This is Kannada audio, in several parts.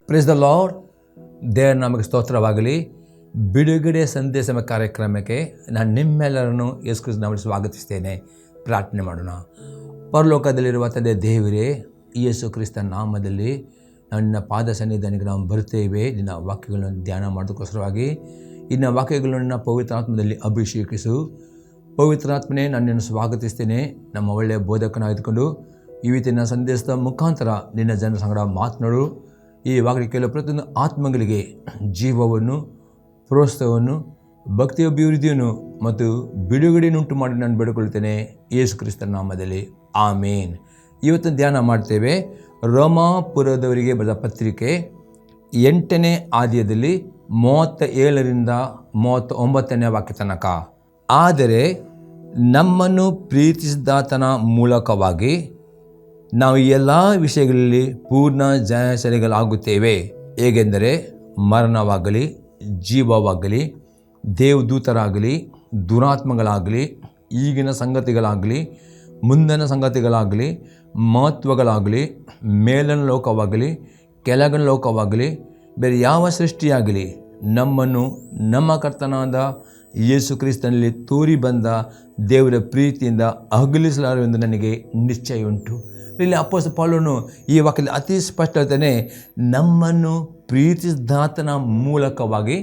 Praise the lord. ದೇವರ ನಮಗೆ ಸ್ತೋತ್ರವಾಗಲಿ. ಬಿಡುಗಡೆ ಸಂದೇಶ ಕಾರ್ಯಕ್ರಮಕ್ಕೆ ನಾನು ನಿಮ್ಮೆಲ್ಲರನ್ನು ಯೇಸು ಕ್ರಿಸ್ತನ ನಾಮದಲ್ಲಿ ಸ್ವಾಗತಿಸ್ತೇನೆ. ಪ್ರಾರ್ಥನೆ ಮಾಡೋಣ. ಪರಲೋಕದಲ್ಲಿರುವ ತಂದೆ ದೇವರೇ, ಯೇಸು ಕ್ರಿಸ್ತನ ನಾಮದಲ್ಲಿ ನನ್ನ ಪಾದ ಸನ್ನಿಧಾನಕ್ಕೆ ನಾವು ಬರುತ್ತೇವೆ. ನಿನ್ನ ವಾಕ್ಯಗಳನ್ನು ಧ್ಯಾನ ಮಾಡೋದಕ್ಕೋಸ್ಕರವಾಗಿ ಇನ್ನು ವಾಕ್ಯಗಳನ್ನು ಪವಿತ್ರಾತ್ಮದಲ್ಲಿ ಅಭಿಷೇಕಿಸು. ಪವಿತ್ರಾತ್ಮನೇ, ನನ್ನನ್ನು ಸ್ವಾಗತಿಸ್ತೇನೆ. ನಮ್ಮ ಒಳ್ಳೆಯ ಬೋಧಕನಾಗಿದ್ದುಕೊಂಡು ಇವತ್ತಿನ ಸಂದೇಶದ ಮುಖಾಂತರ ನಿನ್ನ ಜನರ ಸಂಗಡ ಮಾತನಾಡು. ಈ ವಾಕ್ಯ ಕೇಳುವ ಪ್ರತಿಯೊಂದು ಆತ್ಮಗಳಿಗೆ ಜೀವವನ್ನು, ಪ್ರೋತ್ಸಾಹವನ್ನು, ಭಕ್ತಿಯ ಅಭಿವೃದ್ಧಿಯನ್ನು ಮತ್ತು ಬಿಡುಗಡೆಯನ್ನುಂಟು ಮಾಡಿ ನಾನು ಬೇಡಿಕೊಳ್ಳುತ್ತೇನೆ ಯೇಸು ಕ್ರಿಸ್ತನ ನಾಮದಲ್ಲಿ, ಆಮೇನ್. ಇವತ್ತು ಧ್ಯಾನ ಮಾಡ್ತೇವೆ ರೋಮಾಪುರದವರಿಗೆ ಬರೆದ ಪತ್ರಿಕೆ 8ನೇ ಅಧ್ಯಾಯದಲ್ಲಿ 37ರಿಂದ 39ನೇ ವಾಕ್ಯ ತನಕ. ಆದರೆ ನಮ್ಮನ್ನು ಪ್ರೀತಿಸಿದಾತನ ಮೂಲಕವಾಗಿ ನಾವು ಎಲ್ಲ ವಿಷಯಗಳಲ್ಲಿ ಪೂರ್ಣ ಜಯಶಾಲಿಗಳಾಗುತ್ತೇವೆ. ಹೇಗೆಂದರೆ ಮರಣವಾಗಲಿ, ಜೀವವಾಗಲಿ, ದೇವದೂತರಾಗಲಿ, ದುರಾತ್ಮಗಳಾಗಲಿ, ಈಗಿನ ಸಂಗತಿಗಳಾಗಲಿ, ಮುಂದಿನ ಸಂಗತಿಗಳಾಗಲಿ, ಮಹತ್ವಗಳಾಗಲಿ, ಮೇಲನ ಲೋಕವಾಗಲಿ, ಕೆಳಗಿನ ಲೋಕವಾಗಲಿ, ಬೇರೆ ಯಾವ ಸೃಷ್ಟಿಯಾಗಲಿ ನಮ್ಮನ್ನು ನಮ್ಮ ಕರ್ತನಾದ ಯೇಸು ಕ್ರಿಸ್ತನಲ್ಲಿ ತೋರಿ ಬಂದ ದೇವರ ಪ್ರೀತಿಯಿಂದ ಅಗಲಿಸಲಾರೆಂದು ನನಗೆ ನಿಶ್ಚಯ ಉಂಟು. ಇಲ್ಲಿ ಅಪೊಸ್ತಲ ಪೌಲನು ಈ ವಾಕ್ಯದಲ್ಲಿ ಅತಿ ಸ್ಪಷ್ಟತೆ, ನಮ್ಮನ್ನು ಪ್ರೀತಿಸಿದಾತನ ಮೂಲಕವಾಗಿ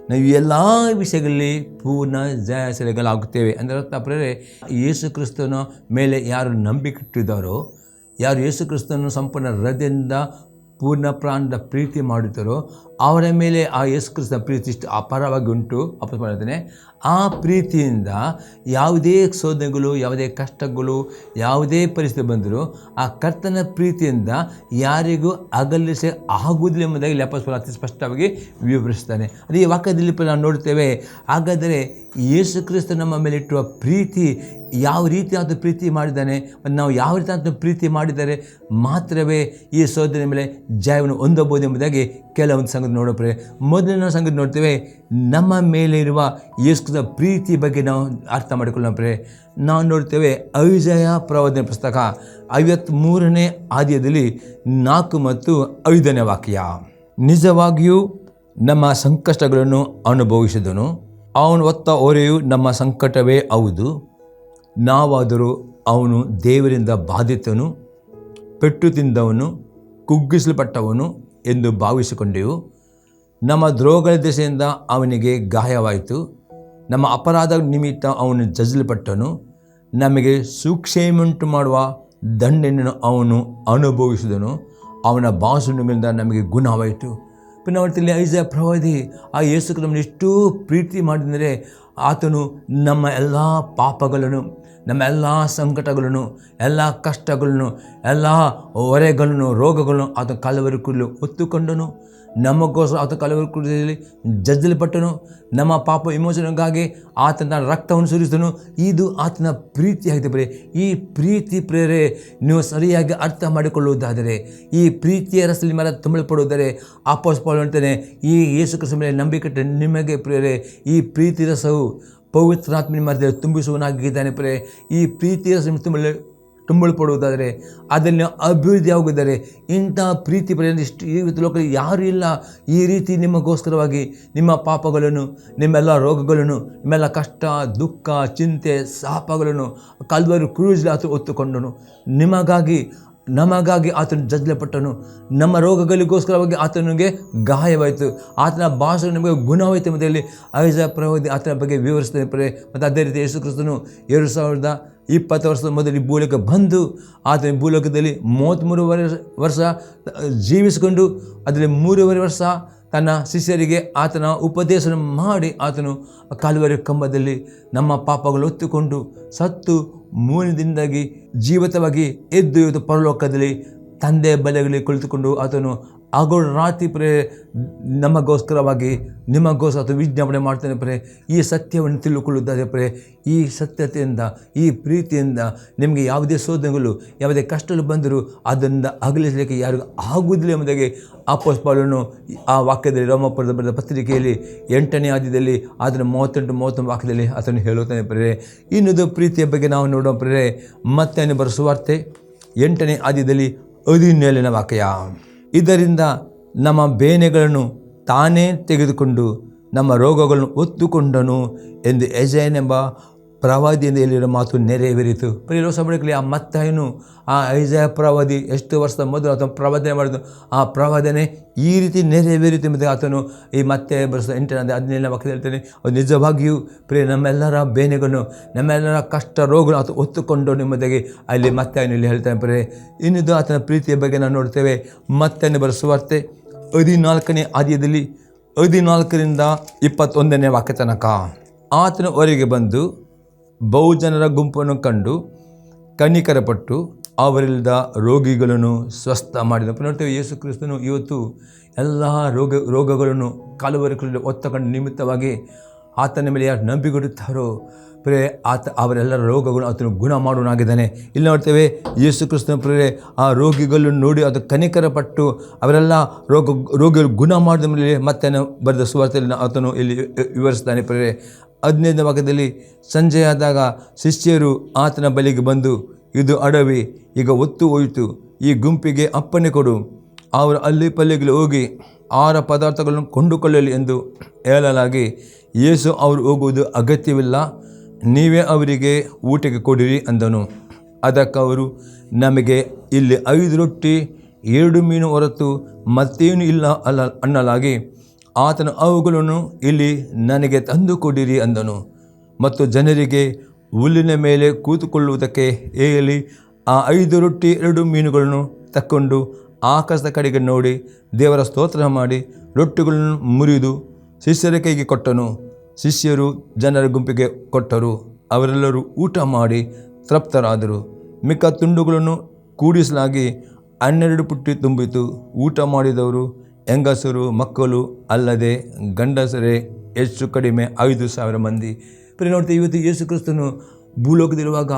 ನಾವು ಎಲ್ಲ ವಿಷಯಗಳಲ್ಲಿ ಪೂರ್ಣ ಜಯಶಾಲಿಗಳಾಗುತ್ತೇವೆ. ಅಂದರೆ ಪ್ರೇರೆ, ಯೇಸು ಕ್ರಿಸ್ತನ ಮೇಲೆ ಯಾರು ನಂಬಿಕೆ ಇಟ್ಟಿದ್ದಾರೋ, ಯಾರು ಯೇಸು ಕ್ರಿಸ್ತನ ಸಂಪೂರ್ಣ ಹೃದಯದಿಂದ ಪೂರ್ಣ ಪ್ರಾಣದ ಪ್ರೀತಿ ಮಾಡುತ್ತಾರೋ ಅವರ ಮೇಲೆ ಆ ಯೇಸು ಕ್ರಿಸ್ತನ ಪ್ರೀತಿ ಇಷ್ಟು ಅಪಾರವಾಗಿ ಉಂಟು. ಅಪೊಸ್ತಲನೇ, ಆ ಪ್ರೀತಿಯಿಂದ ಯಾವುದೇ ಶೋಧನೆಗಳು, ಯಾವುದೇ ಕಷ್ಟಗಳು, ಯಾವುದೇ ಪರಿಸ್ಥಿತಿ ಬಂದರೂ ಆ ಕರ್ತನ ಪ್ರೀತಿಯಿಂದ ಯಾರಿಗೂ ಅಗಲಿಸಿ ಆಗುವುದಿಲ್ಲ ಎಂಬುದಾಗಿ ಇಲ್ಲಿ ಅಪೊಸ್ತಲನು ಅತಿ ಸ್ಪಷ್ಟವಾಗಿ ವಿವರಿಸ್ತಾನೆ. ಅದು ಈ ವಾಕ್ಯದಲ್ಲಿ ನಾವು ನೋಡ್ತೇವೆ. ಹಾಗಾದರೆ ಯೇಸು ಕ್ರಿಸ್ತ ನಮ್ಮ ಮೇಲೆ ಇಟ್ಟುವ ಪ್ರೀತಿ ಯಾವ ರೀತಿಯಾದ ಪ್ರೀತಿ ಮಾಡಿದ್ದಾನೆ, ನಾವು ಯಾವ ರೀತಿಯಾದ ಪ್ರೀತಿ ಮಾಡಿದರೆ ಮಾತ್ರವೇ ಈ ಶೋಧನೆ ಮೇಲೆ ಜಯವನ್ನು ಹೊಂದಬಹುದು ಎಂಬುದಾಗಿ ಕೆಲವೊಂದು ಸಂಗತಿ ನೋಡೋಪ್ರೆ. ಮೊದಲನೇ ಸಂಗತಿ ನೋಡ್ತೇವೆ, ನಮ್ಮ ಮೇಲೆ ಇರುವ ಯೇಸು ಕ್ರಿಸ್ತನ ಪ್ರೀತಿ ಬಗ್ಗೆ ನಾವು ಅರ್ಥ ಮಾಡಿಕೊಳ್ಳೋಪ್ರೆ. ನಾವು ನೋಡ್ತೇವೆ ಐಸಾಯ ಪ್ರವಾದನೆ ಪುಸ್ತಕ 53ನೇ ಅಧ್ಯಾಯದಲ್ಲಿ 4 ಮತ್ತು 5ನೇ ವಾಕ್ಯ. ನಿಜವಾಗಿಯೂ ನಮ್ಮ ಸಂಕಷ್ಟಗಳನ್ನು ಅನುಭವಿಸಿದನು, ಅವನು ಹೊತ್ತ ಹೊರೆಯು ನಮ್ಮ ಸಂಕಟವೇ ಹೌದು. ನಾವಾದರೂ ಅವನು ದೇವರಿಂದ ಬಾಧಿತನು, ಪೆಟ್ಟು ತಿಂದವನು, ಕುಗ್ಗಿಸಲ್ಪಟ್ಟವನು ಎಂದು ಭಾವಿಸಿಕೊಂಡೆವು. ನಮ್ಮ ದ್ರೋಹಗಳ ದೆಸೆಯಿಂದ ಅವನಿಗೆ ಗಾಯವಾಯಿತು, ನಮ್ಮ ಅಪರಾಧ ನಿಮಿತ್ತ ಅವನು ಜಜ್ಜಲ್ಪಟ್ಟನು. ನಮಗೆ ಸುಕ್ಷೇಮುಂಟು ಮಾಡುವ ದಂಡನೆಯನ್ನು ಅವನು ಅನುಭವಿಸಿದನು, ಅವನ ಬಾಸುಣಿಗಳಿಂದ ನಮಗೆ ಗುಣವಾಯಿತು. ಪುನಃ ಐಸಾಯ ಪ್ರವಾದಿ ಆ ಯೇಸು ನಮ್ಮನ್ನು ಎಷ್ಟು ಪ್ರೀತಿ ಮಾಡಿದರೆ ಆತನು ನಮ್ಮ ಎಲ್ಲ ಪಾಪಗಳನ್ನು, ನಮ್ಮ ಎಲ್ಲ ಸಂಕಟಗಳನ್ನು, ಎಲ್ಲ ಕಷ್ಟಗಳನ್ನು, ಎಲ್ಲ ಹೊರೆಗಳನ್ನು, ರೋಗಗಳನ್ನು ಆತ ಕಲವರಿ ಕೂಡಲು ಹೊತ್ತುಕೊಂಡನು. ನಮಗೋಸ್ಕರ ಆತ ಕಲವರಿ ಕೂಡಲಿ ಜಜ್ಜಲ್ಪಟ್ಟನು. ನಮ್ಮ ಪಾಪ ವಿಮೋಚನೆಗಾಗಿ ಆತನ ರಕ್ತವನ್ನು ಸುರಿಸಿದನು. ಇದು ಆತನ ಪ್ರೀತಿಯಾಗಿದೆ ಪ್ರೇರೆ. ಈ ಪ್ರೀತಿ ಪ್ರೇರೆ ನೀವು ಸರಿಯಾಗಿ ಅರ್ಥ ಮಾಡಿಕೊಳ್ಳುವುದಾದರೆ, ಈ ಪ್ರೀತಿಯ ರಸದಲ್ಲಿ ಮೇಲೆ ತುಂಬಲ್ಪಡುವುದರೆ, ಅಪೊಸ್ತಲ ಪೌಲನು ಹೇಳ್ತಾನೆ, ಈ ಯೇಸು ಕ್ರಿಸ್ತನ ಮೇಲೆ ನಂಬಿಕೆ ನಿಮಗೆ ಪ್ರೇರೆ ಈ ಪ್ರೀತಿ ರಸವು ಪವಿತ್ರಾತ್ಮನ ಮಧ್ಯದಲ್ಲಿ ತುಂಬಿಸುವನಾಗಿದ್ದಾನೆ ಪ್ರೇರೆ. ಈ ಪ್ರೀತಿ ರಸ ತುಂಬಲ್ಪಡುವುದಾದರೆ, ಅದನ್ನು ಅಭಿವೃದ್ಧಿ ಆಗುವುದಾದರೆ, ಇಂಥ ಪ್ರೀತಿ ಇಷ್ಟು ಈ ಲೋಕದಲ್ಲಿ ಯಾರೂ ಇಲ್ಲ ಈ ರೀತಿ ನಿಮಗೋಸ್ಕರವಾಗಿ ನಿಮ್ಮ ಪಾಪಗಳನ್ನು, ನಿಮ್ಮೆಲ್ಲ ರೋಗಗಳನ್ನು, ನಿಮ್ಮೆಲ್ಲ ಕಷ್ಟ, ದುಃಖ, ಚಿಂತೆ, ಶಾಪಗಳನ್ನು ಕಲ್ವರಿ ಕ್ರೂಜಲ್ಲಿ ಆತ ಹೊತ್ತುಕೊಂಡನು. ನಮಗಾಗಿ ಆತನು ಜಜ್ಜಲ್ಪಟ್ಟನು. ನಮ್ಮ ರೋಗಗಳಿಗೋಸ್ಕರವಾಗಿ ಆತನಿಗೆ ಗಾಯವಾಯಿತು, ಆತನ ಭಾಷೆ ನಮಗೆ ಗುಣವಾಯಿತು ಎಂಬುದರಲ್ಲಿ ಐಸಾಯ ಪ್ರವಾದಿ ಆತನ ಬಗ್ಗೆ ವಿವರಿಸ್ತಾನೆ ಪ್ರೇರೆ. ಮತ್ತು ಅದೇ ರೀತಿ ಯೇಸು ಕ್ರಿಸ್ತನು 2020 ವರ್ಷದ ಮೊದಲು ಭೂಲೋಕ ಬಂದು ಆತನ ಭೂಲೋಕದಲ್ಲಿ 33 ವರ್ಷ ಜೀವಿಸಿಕೊಂಡು ಅದರಲ್ಲಿ 3.5 ವರ್ಷ ತನ್ನ ಶಿಷ್ಯರಿಗೆ ಆತನ ಉಪದೇಶ ಮಾಡಿ ಆತನು ಕಲ್ವರಿ ಕಂಬದಲ್ಲಿ ನಮ್ಮ ಪಾಪಗಳು ಹೊತ್ತುಕೊಂಡು ಸತ್ತು ಮೂಲದಿಂದಾಗಿ ಜೀವಿತವಾಗಿ ಎದ್ದು ಇವತ್ತು ಪರಲೋಕದಲ್ಲಿ ತಂದೆ ಬಲೆಗಳಲ್ಲಿ ಕುಳಿತುಕೊಂಡು ಆತನು ಹಗಲು ರಾತ್ರಿ ನಮಗೋಸ್ಕರವಾಗಿ ನಿಮಗೋಸ್ಕರ ಆತ ವಿಜ್ಞಾಪನೆ ಮಾಡ್ತಾನೆ ಪ್ರೆ. ಈ ಸತ್ಯವನ್ನು ತಿಳ್ಕೊಳ್ಳುತ್ತದೆ ಪ್ರೆ. ಈ ಸತ್ಯತೆಯಿಂದ, ಈ ಪ್ರೀತಿಯಿಂದ ನಿಮಗೆ ಯಾವುದೇ ಶೋಧನೆಗಳು, ಯಾವುದೇ ಕಷ್ಟಗಳು ಬಂದರೂ ಅದರಿಂದ ಅಗಲಿಸಲಿಕ್ಕೆ ಯಾರಿಗೂ ಆಗುವುದಿಲ್ಲ ಎಂಬುದಾಗಿ ಅಪೊಸ್ತಲ ಪೌಲನು ಆ ವಾಕ್ಯದಲ್ಲಿ ರೋಮಾಪುರದ ಬರೆದ ಪತ್ರಿಕೆಯಲ್ಲಿ 8ನೇ ಅಧ್ಯಾಯದಲ್ಲಿ ಅದನ್ನು 38-39 ವಾಕ್ಯದಲ್ಲಿ ಆತನು ಹೇಳುತ್ತಾನೆ ಪ್ರೇರೆ. ಇನ್ನೊಂದು ಪ್ರೀತಿಯ ಬಗ್ಗೆ ನಾವು ನೋಡೋ ಪ್ರೇರೆ, ಮತ್ತಾಯನು ಬರೆದ ಸುವಾರ್ತೆ 8ನೇ ಅಧ್ಯಾಯದಲ್ಲಿ 17ನೇ ವಾಕ್ಯ. ಇದರಿಂದ ನಮ್ಮ ಬೇನೆಗಳನ್ನು ತಾನೇ ತೆಗೆದುಕೊಂಡು ನಮ್ಮ ರೋಗಗಳನ್ನು ಹೊತ್ತುಕೊಂಡನು ಎಂದು ಯೆಶಾಯನೆಂಬ ಪ್ರವಾದಿಯಿಂದ ಹೇಳಿರೋ ಮಾತು ನೆರವೇರಿತು. ಪ್ರಿಯ ಸಭೆಗಳಲ್ಲಿ ಆ ಮತ್ತಾಯನು ಆ ಯೆಶಾಯ ಪ್ರವಾದಿ ಎಷ್ಟು ವರ್ಷದ ಮೊದಲು ಆತನು ಪ್ರವಾದನೆ ಮಾಡಿದ್ದು, ಆ ಪ್ರವಾದನೆ ಈ ರೀತಿ ನೆರವೇರಿತು ಎಂಬುದು ಆತನು ಈ ಮತ್ತೆ ಬರೆಸ 8ನೇ ವಾಕ್ಯದಲ್ಲಿ ಹೇಳ್ತಾನೆ. ಅದು ನಿಜವಾಗಿಯೂ ಪ್ರಿಯ ನಮ್ಮೆಲ್ಲರ ಬೇನೆಗಳನ್ನು ನಮ್ಮೆಲ್ಲರ ಕಷ್ಟ ರೋಗಗಳು ಆತ ಹೊತ್ತುಕೊಂಡು ಎಂಬುದಾಗಿ ಅಲ್ಲಿ ಮತ್ತಾಯನಲ್ಲಿ ಹೇಳ್ತಾನೆ. ಪ್ರಿಯ ಇನ್ನಿದು ಆತನ ಪ್ರೀತಿಯ ಬಗ್ಗೆ ನಾವು ನೋಡ್ತೇವೆ. ಮತ್ತಾಯನು ಬರೆದ ಸುವಾರ್ತೆ 14ನೇ ಅಧ್ಯಾಯದಲ್ಲಿ 14ರಿಂದ 21ನೇ ವಾಕ್ಯ ತನಕ. ಆತನ ಹೊರಗೆ ಬಂದು ಬಹುಜನರ ಗುಂಪನ್ನು ಕಂಡು ಕನಿಕರಪಟ್ಟು ಅವರಿಲ್ಲದ ರೋಗಿಗಳನ್ನು ಸ್ವಸ್ಥ ಮಾಡಿದ. ನೋಡ್ತೇವೆ, ಯೇಸು ಕ್ರಿಸ್ತನು ಇವತ್ತು ಎಲ್ಲ ರೋಗಗಳನ್ನು ಕಾಲುವರೆಗಳಲ್ಲಿ ಹೊತ್ತುಕೊಂಡು ನಿಮಿತ್ತವಾಗಿ ಆತನ ಮೇಲೆ ಯಾರು ನಂಬಿಕೊಡುತ್ತಾರೋ ಪ್ರಿಯ ಅವರೆಲ್ಲರ ರೋಗಗಳು ಆತನು ಗುಣ ಮಾಡುವನಾಗಿದ್ದಾನೆ. ಇಲ್ಲಿ ನೋಡ್ತೇವೆ, ಯೇಸು ಕ್ರಿಸ್ತನ ಪ್ರಿಯರೇ ಆ ರೋಗಿಗಳನ್ನು ನೋಡಿ ಅದು ಕನಿಕರಪಟ್ಟು ಅವರೆಲ್ಲ ರೋಗಿಗಳು ಗುಣ ಮಾಡಿದ ಮೇಲೆ ಮತ್ತೆ ಬರೆದ ಸುವಾರ್ತೆಯಲ್ಲಿ ಆತನು ಇಲ್ಲಿ ವಿವರಿಸ್ತಾನೆ. ಪ್ರಿಯರೇ 15ನೇ ವಾಕ್ಯದಲ್ಲಿ, ಸಂಜೆಯಾದಾಗ ಶಿಷ್ಯರು ಆತನ ಬಳಿಗೆ ಬಂದು, ಇದು ಅಡವಿ, ಈಗ ಹೊತ್ತು ಹೋಯಿತು, ಈ ಗುಂಪಿಗೆ ಅಪ್ಪಣೆ ಕೊಡು, ಅವರು ಅಲ್ಲಿ ಪಲ್ಲಿಗೆ ಹೋಗಿ ಆಹಾರ ಪದಾರ್ಥಗಳನ್ನು ಕೊಂಡುಕೊಳ್ಳಲಿ ಎಂದು ಹೇಳಲಾಗಿ, ಯೇಸು ಅವರು ಹೋಗುವುದು ಅಗತ್ಯವಿಲ್ಲ, ನೀವೇ ಅವರಿಗೆ ಊಟಕ್ಕೆ ಕೊಡಿರಿ ಅಂದನು. ಅದಕ್ಕೆ ಅವರು, ನಮಗೆ ಇಲ್ಲಿ 5 ರೊಟ್ಟಿ 2 ಮೀನು ಹೊರತು ಮತ್ತೇನು ಇಲ್ಲ ಅನ್ನಲಾಗಿ, ಆತನು ಅವುಗಳನ್ನು ಇಲ್ಲಿ ನನಗೆ ತಂದು ಕೊಡಿರಿ ಅಂದನು. ಮತ್ತು ಜನರಿಗೆ ಹುಲ್ಲಿನ ಮೇಲೆ ಕೂತುಕೊಳ್ಳುವುದಕ್ಕೆ ಹೇಳಿ ಆ 5 ರೊಟ್ಟಿ 2 ಮೀನುಗಳನ್ನು ತಕ್ಕೊಂಡು ಆಕಾಶದ ಕಡೆಗೆ ನೋಡಿ ದೇವರ ಸ್ತೋತ್ರ ಮಾಡಿ ರೊಟ್ಟಿಗಳನ್ನು ಮುರಿದು ಶಿಷ್ಯರ ಕೈಗೆ ಕೊಟ್ಟನು. ಶಿಷ್ಯರು ಜನರ ಗುಂಪಿಗೆ ಕೊಟ್ಟರು. ಅವರೆಲ್ಲರೂ ಊಟ ಮಾಡಿ ತೃಪ್ತರಾದರು. ಮಿಕ್ಕ ತುಂಡುಗಳನ್ನು ಕೂಡಿಸಲಾಗಿ 12 ಪುಟ್ಟಿ ತುಂಬಿತು. ಊಟ ಮಾಡಿದವರು ಹೆಂಗಸರು ಮಕ್ಕಳು ಅಲ್ಲದೆ ಗಂಡಸರೇ ಹೆಚ್ಚು ಕಡಿಮೆ 5,000 ಮಂದಿ. ಪ್ರಿಯ ನೋಡ್ತೀವಿ, ಇವತ್ತು ಯೇಸು ಕ್ರಿಸ್ತನು ಭೂಲೋಕದಲ್ಲಿರುವಾಗ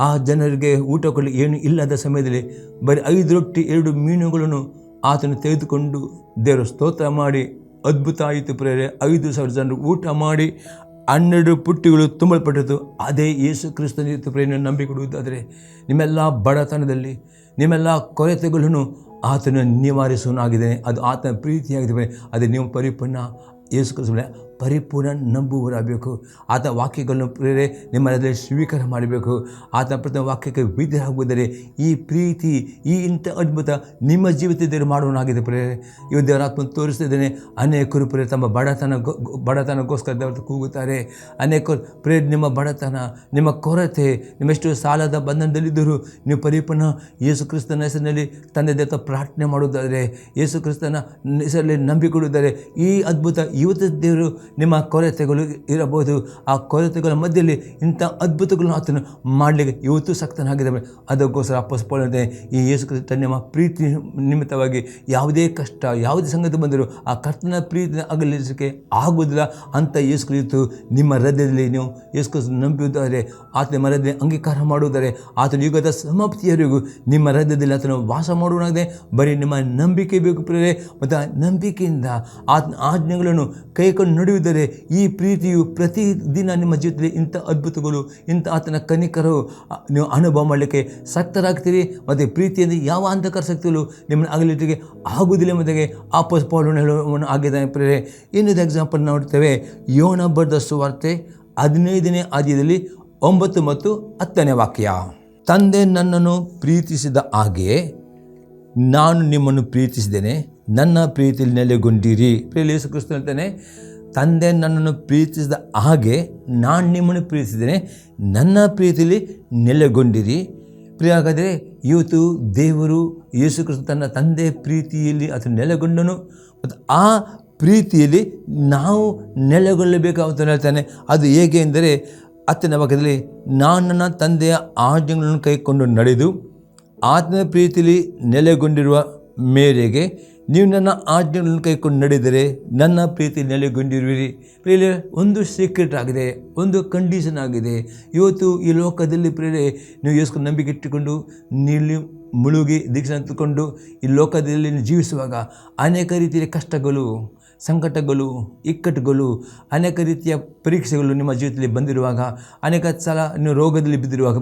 ಆ ಜನರಿಗೆ ಊಟ ಕೊಡಲಿ ಏನು ಇಲ್ಲದ ಸಮಯದಲ್ಲಿ ಬರೀ 5 ರೊಟ್ಟಿ 2 ಮೀನುಗಳನ್ನು ಆತನು ತೆಗೆದುಕೊಂಡು ದೇವರ ಸ್ತೋತ್ರ ಮಾಡಿ ಅದ್ಭುತ ಆಯಿತು. ಪ್ರಿಯರೇ, 5,000 ಜನರು ಊಟ ಮಾಡಿ 12 ಪುಟ್ಟಿಗಳು ತುಂಬಲ್ಪಟ್ಟಿತು. ಅದೇ ಯೇಸು ಕ್ರಿಸ್ತನ ಪ್ರೇರಣೆ ನಂಬಿಕೊಡುವುದಾದರೆ ನಿಮ್ಮೆಲ್ಲ ಬಡತನದಲ್ಲಿ ನಿಮ್ಮೆಲ್ಲ ಕೊರತೆಗಳನ್ನು ಆತನು ನಿವಾರಿಸುವನಾಗಿದ್ದಾನೆ. ಅದು ಆತನ ಪ್ರೀತಿಯಾಗಿದೆ. ಅದೇ ನೀವು ಪರಿಪೂರ್ಣ ಯೇಸು ಕ್ರಿಸ್ತನ ಪರಿಪೂರ್ಣ ನಂಬುವರಾಗಬೇಕು. ಆತ ವಾಕ್ಯಗಳನ್ನು ಪ್ರೇರೆ ನಿಮ್ಮಲ್ಲಿ ಸ್ವೀಕಾರ ಮಾಡಬೇಕು. ಆತನ ಪ್ರತಿ ವಾಕ್ಯಕ್ಕೆ ವಿಧೇಯರಾಗುವುದರೆ ಈ ಪ್ರೀತಿ ಈ ಇಂಥ ಅದ್ಭುತ ನಿಮ್ಮ ಜೀವಿತದಲ್ಲಿ ಮಾಡುವನಾಗಿದೆ. ಪ್ರೇರೆ ಇವ ದೇವರಾತ್ಮ ತೋರಿಸ್ತಿದ್ದೇನೆ. ಅನೇಕರು ಪ್ರೇರೆ ತಮ್ಮ ಬಡತನಕ್ಕೋಸ್ಕರ ದೇವರ ಕೂಗುತ್ತಾರೆ. ಅನೇಕರು ಪ್ರೇರೆ ನಿಮ್ಮ ಬಡತನ ನಿಮ್ಮ ಕೊರತೆ ನಿಮ್ಮೆಷ್ಟು ಸಾಲದ ಬಂಧನದಲ್ಲಿದ್ದರೂ ನೀವು ಪರಿಪೂರ್ಣ ಯೇಸು ಕ್ರಿಸ್ತನ ಹೆಸರಿನಲ್ಲಿ ತಂದೆ ದೇವರ ಪ್ರಾರ್ಥನೆ ಮಾಡುವುದಾದರೆ, ಯೇಸು ಕ್ರಿಸ್ತನ ಹೆಸರಲ್ಲಿ ನಂಬಿಕೊಡುವುದಾದರೆ ಈ ಅದ್ಭುತ ಇವತ್ತು ದೇವರು ನಿಮ್ಮ ಕೊರತೆಗಳು ಇರಬಹುದು. ಆ ಕೊರತೆಗಳ ಮಧ್ಯದಲ್ಲಿ ಇಂಥ ಅದ್ಭುತಗಳನ್ನು ಆತನು ಮಾಡಲಿಕ್ಕೆ ಇವತ್ತು ಸಕ್ತನಾಗಿದ್ದಾನೆ. ಅದಕ್ಕೋಸ್ಕರ ಅಪ್ಪಸ್ಪೋಲಂತೆ ಈ ಯೇಸು ಕ್ರಿಸ್ತ ನಿಮ್ಮ ಪ್ರೀತಿ ನಿಮಿತ್ತವಾಗಿ ಯಾವುದೇ ಕಷ್ಟ ಯಾವುದೇ ಸಂಗತಿ ಬಂದರೂ ಆ ಕರ್ತನ ಪ್ರೀತಿನ ಅಗಲಿಸಲಿಕ್ಕೆ ಆಗುವುದಿಲ್ಲ ಅಂತ ಯೇಸು ಕ್ರಿಸ್ತು ನಿಮ್ಮ ಹೃದಯದಲ್ಲಿ ನೀವು ಯೇಸು ಕ್ರಿಸ್ತ ನಂಬುವುದಾದರೆ, ಆತ ನಿಮ್ಮ ಹೃದಯ ಅಂಗೀಕಾರ ಮಾಡುವುದಾದರೆ ಆತನ ಯುಗದ ಸಮಾಪ್ತಿಯವರೆಗೂ ನಿಮ್ಮ ಹೃದಯದಲ್ಲಿ ಆತನು ವಾಸ ಮಾಡುವಾಗಿದೆ. ಬರೀ ನಿಮ್ಮ ನಂಬಿಕೆ ಬೇಕು ಪ್ರಿಯರೇ. ಮತ್ತು ಆ ನಂಬಿಕೆಯಿಂದ ಆತನ ಆಜ್ಞೆಗಳನ್ನು ಕೈಕೊಂಡು ನಡೆಯುವುದರೆ ಈ ಪ್ರೀತಿಯು ಪ್ರತಿದಿನ ನಿಮ್ಮ ಜೀವಿತದಲ್ಲಿ ಇಂಥ ಅದ್ಭುತಗಳು ಇಂಥ ಆತನ ಕನಿಕರು ನೀವು ಅನುಭವ ಮಾಡಲಿಕ್ಕೆ ಸಕ್ತರಾಗ್ತೀರಿ. ಮತ್ತು ಪ್ರೀತಿಯಿಂದ ಯಾವ ಅಂಧಕಾರ ಶಕ್ತಿಗಳು ನಿಮ್ಮನ್ನು ಆಗಲಿಕ್ಕೆ ಆಗುವುದಿಲ್ಲ ಎಂಬುದಾಗಿ ಪೌಲನು ಆಗಿದ್ದಾನೆ. ಪ್ರಿಯರೇ, ಇನ್ನೊಂದು ಎಕ್ಸಾಂಪಲ್ ನೋಡ್ತೇವೆ. ಯೋನ ಬರೆದ ಸುವಾರ್ತೆ 15ನೇ ಅಧ್ಯಾಯದಲ್ಲಿ 9 ಮತ್ತು 10ನೇ ವಾಕ್ಯ. ತಂದೆ ನನ್ನನ್ನು ಪ್ರೀತಿಸಿದ ಹಾಗೆಯೇ ನಾನು ನಿಮ್ಮನ್ನು ಪ್ರೀತಿಸಿದ್ದೇನೆ, ನನ್ನ ಪ್ರೀತಿಯಲ್ಲಿ ನೆಲೆಗೊಂಡಿರಿ. ಪ್ರಿಯ ಯೇಸು ಕ್ರಿಸ್ತ ಹೇಳ್ತಾನೆ, ತಂದೆ ನನ್ನನ್ನು ಪ್ರೀತಿಸಿದ ಹಾಗೆ ನಾನು ನಿಮ್ಮನ್ನು ಪ್ರೀತಿಸಿದ್ದೇನೆ, ನನ್ನ ಪ್ರೀತಿಯಲ್ಲಿ ನೆಲೆಗೊಂಡಿರಿ. ಪ್ರಿಯ, ಹಾಗಾದರೆ ಇವತ್ತು ದೇವರು ಯೇಸು ಕ್ರಿಸ್ತ ತನ್ನ ತಂದೆಯ ಪ್ರೀತಿಯಲ್ಲಿ ಆತ ನೆಲೆಗೊಂಡನು. ಮತ್ತು ಆ ಪ್ರೀತಿಯಲ್ಲಿ ನಾವು ನೆಲೆಗೊಳ್ಳಬೇಕಾಗುತ್ತ ಹೇಳ್ತಾನೆ. ಅದು ಹೇಗೆ ಎಂದರೆ 10ನೇ ವಾಕ್ಯದಲ್ಲಿ, ನಾನು ನನ್ನ ತಂದೆಯ ಆಜ್ಞೆಗಳನ್ನು ಕೈಕೊಂಡು ನಡೆದು ಆತನ ಪ್ರೀತಿಯಲ್ಲಿ ನೆಲೆಗೊಂಡಿರುವ ಮೇರೆಗೆ ನೀವು ನನ್ನ ಆಜ್ಞೆಗಳನ್ನು ಕೈಕೊಂಡು ನಡೆದರೆ ನನ್ನ ಪ್ರೀತಿ ನೆಲೆಗೊಂಡಿರುವಿರಿ. ಪ್ರಿಯರೇ, ಒಂದು ಸೀಕ್ರೆಟ್ ಆಗಿದೆ, ಒಂದು ಕಂಡೀಷನ್ ಆಗಿದೆ. ಇವತ್ತು ಈ ಲೋಕದಲ್ಲಿ ಪ್ರಿಯರೇ ನೀವು ಯೇಸು ನಂಬಿಕೆ ಇಟ್ಟುಕೊಂಡು ನೀಲಿ ಮುಳುಗಿ ದೀಕ್ಷೆ ತೆಗೆದುಕೊಂಡು ಈ ಲೋಕದಲ್ಲಿ ಜೀವಿಸುವಾಗ ಅನೇಕ ರೀತಿಯ ಕಷ್ಟಗಳು ಸಂಕಟಗಳು, ಇಕ್ಕಟ್ಟುಗಳು, ಅನೇಕ ರೀತಿಯ ಪರೀಕ್ಷೆಗಳು ನಿಮ್ಮ ಜೀವಿತದಲ್ಲಿ ಬಂದಿರುವಾಗ, ಅನೇಕ ಸಲ ನೀವು ರೋಗದಲ್ಲಿ ಬಿದ್ದಿರುವಾಗ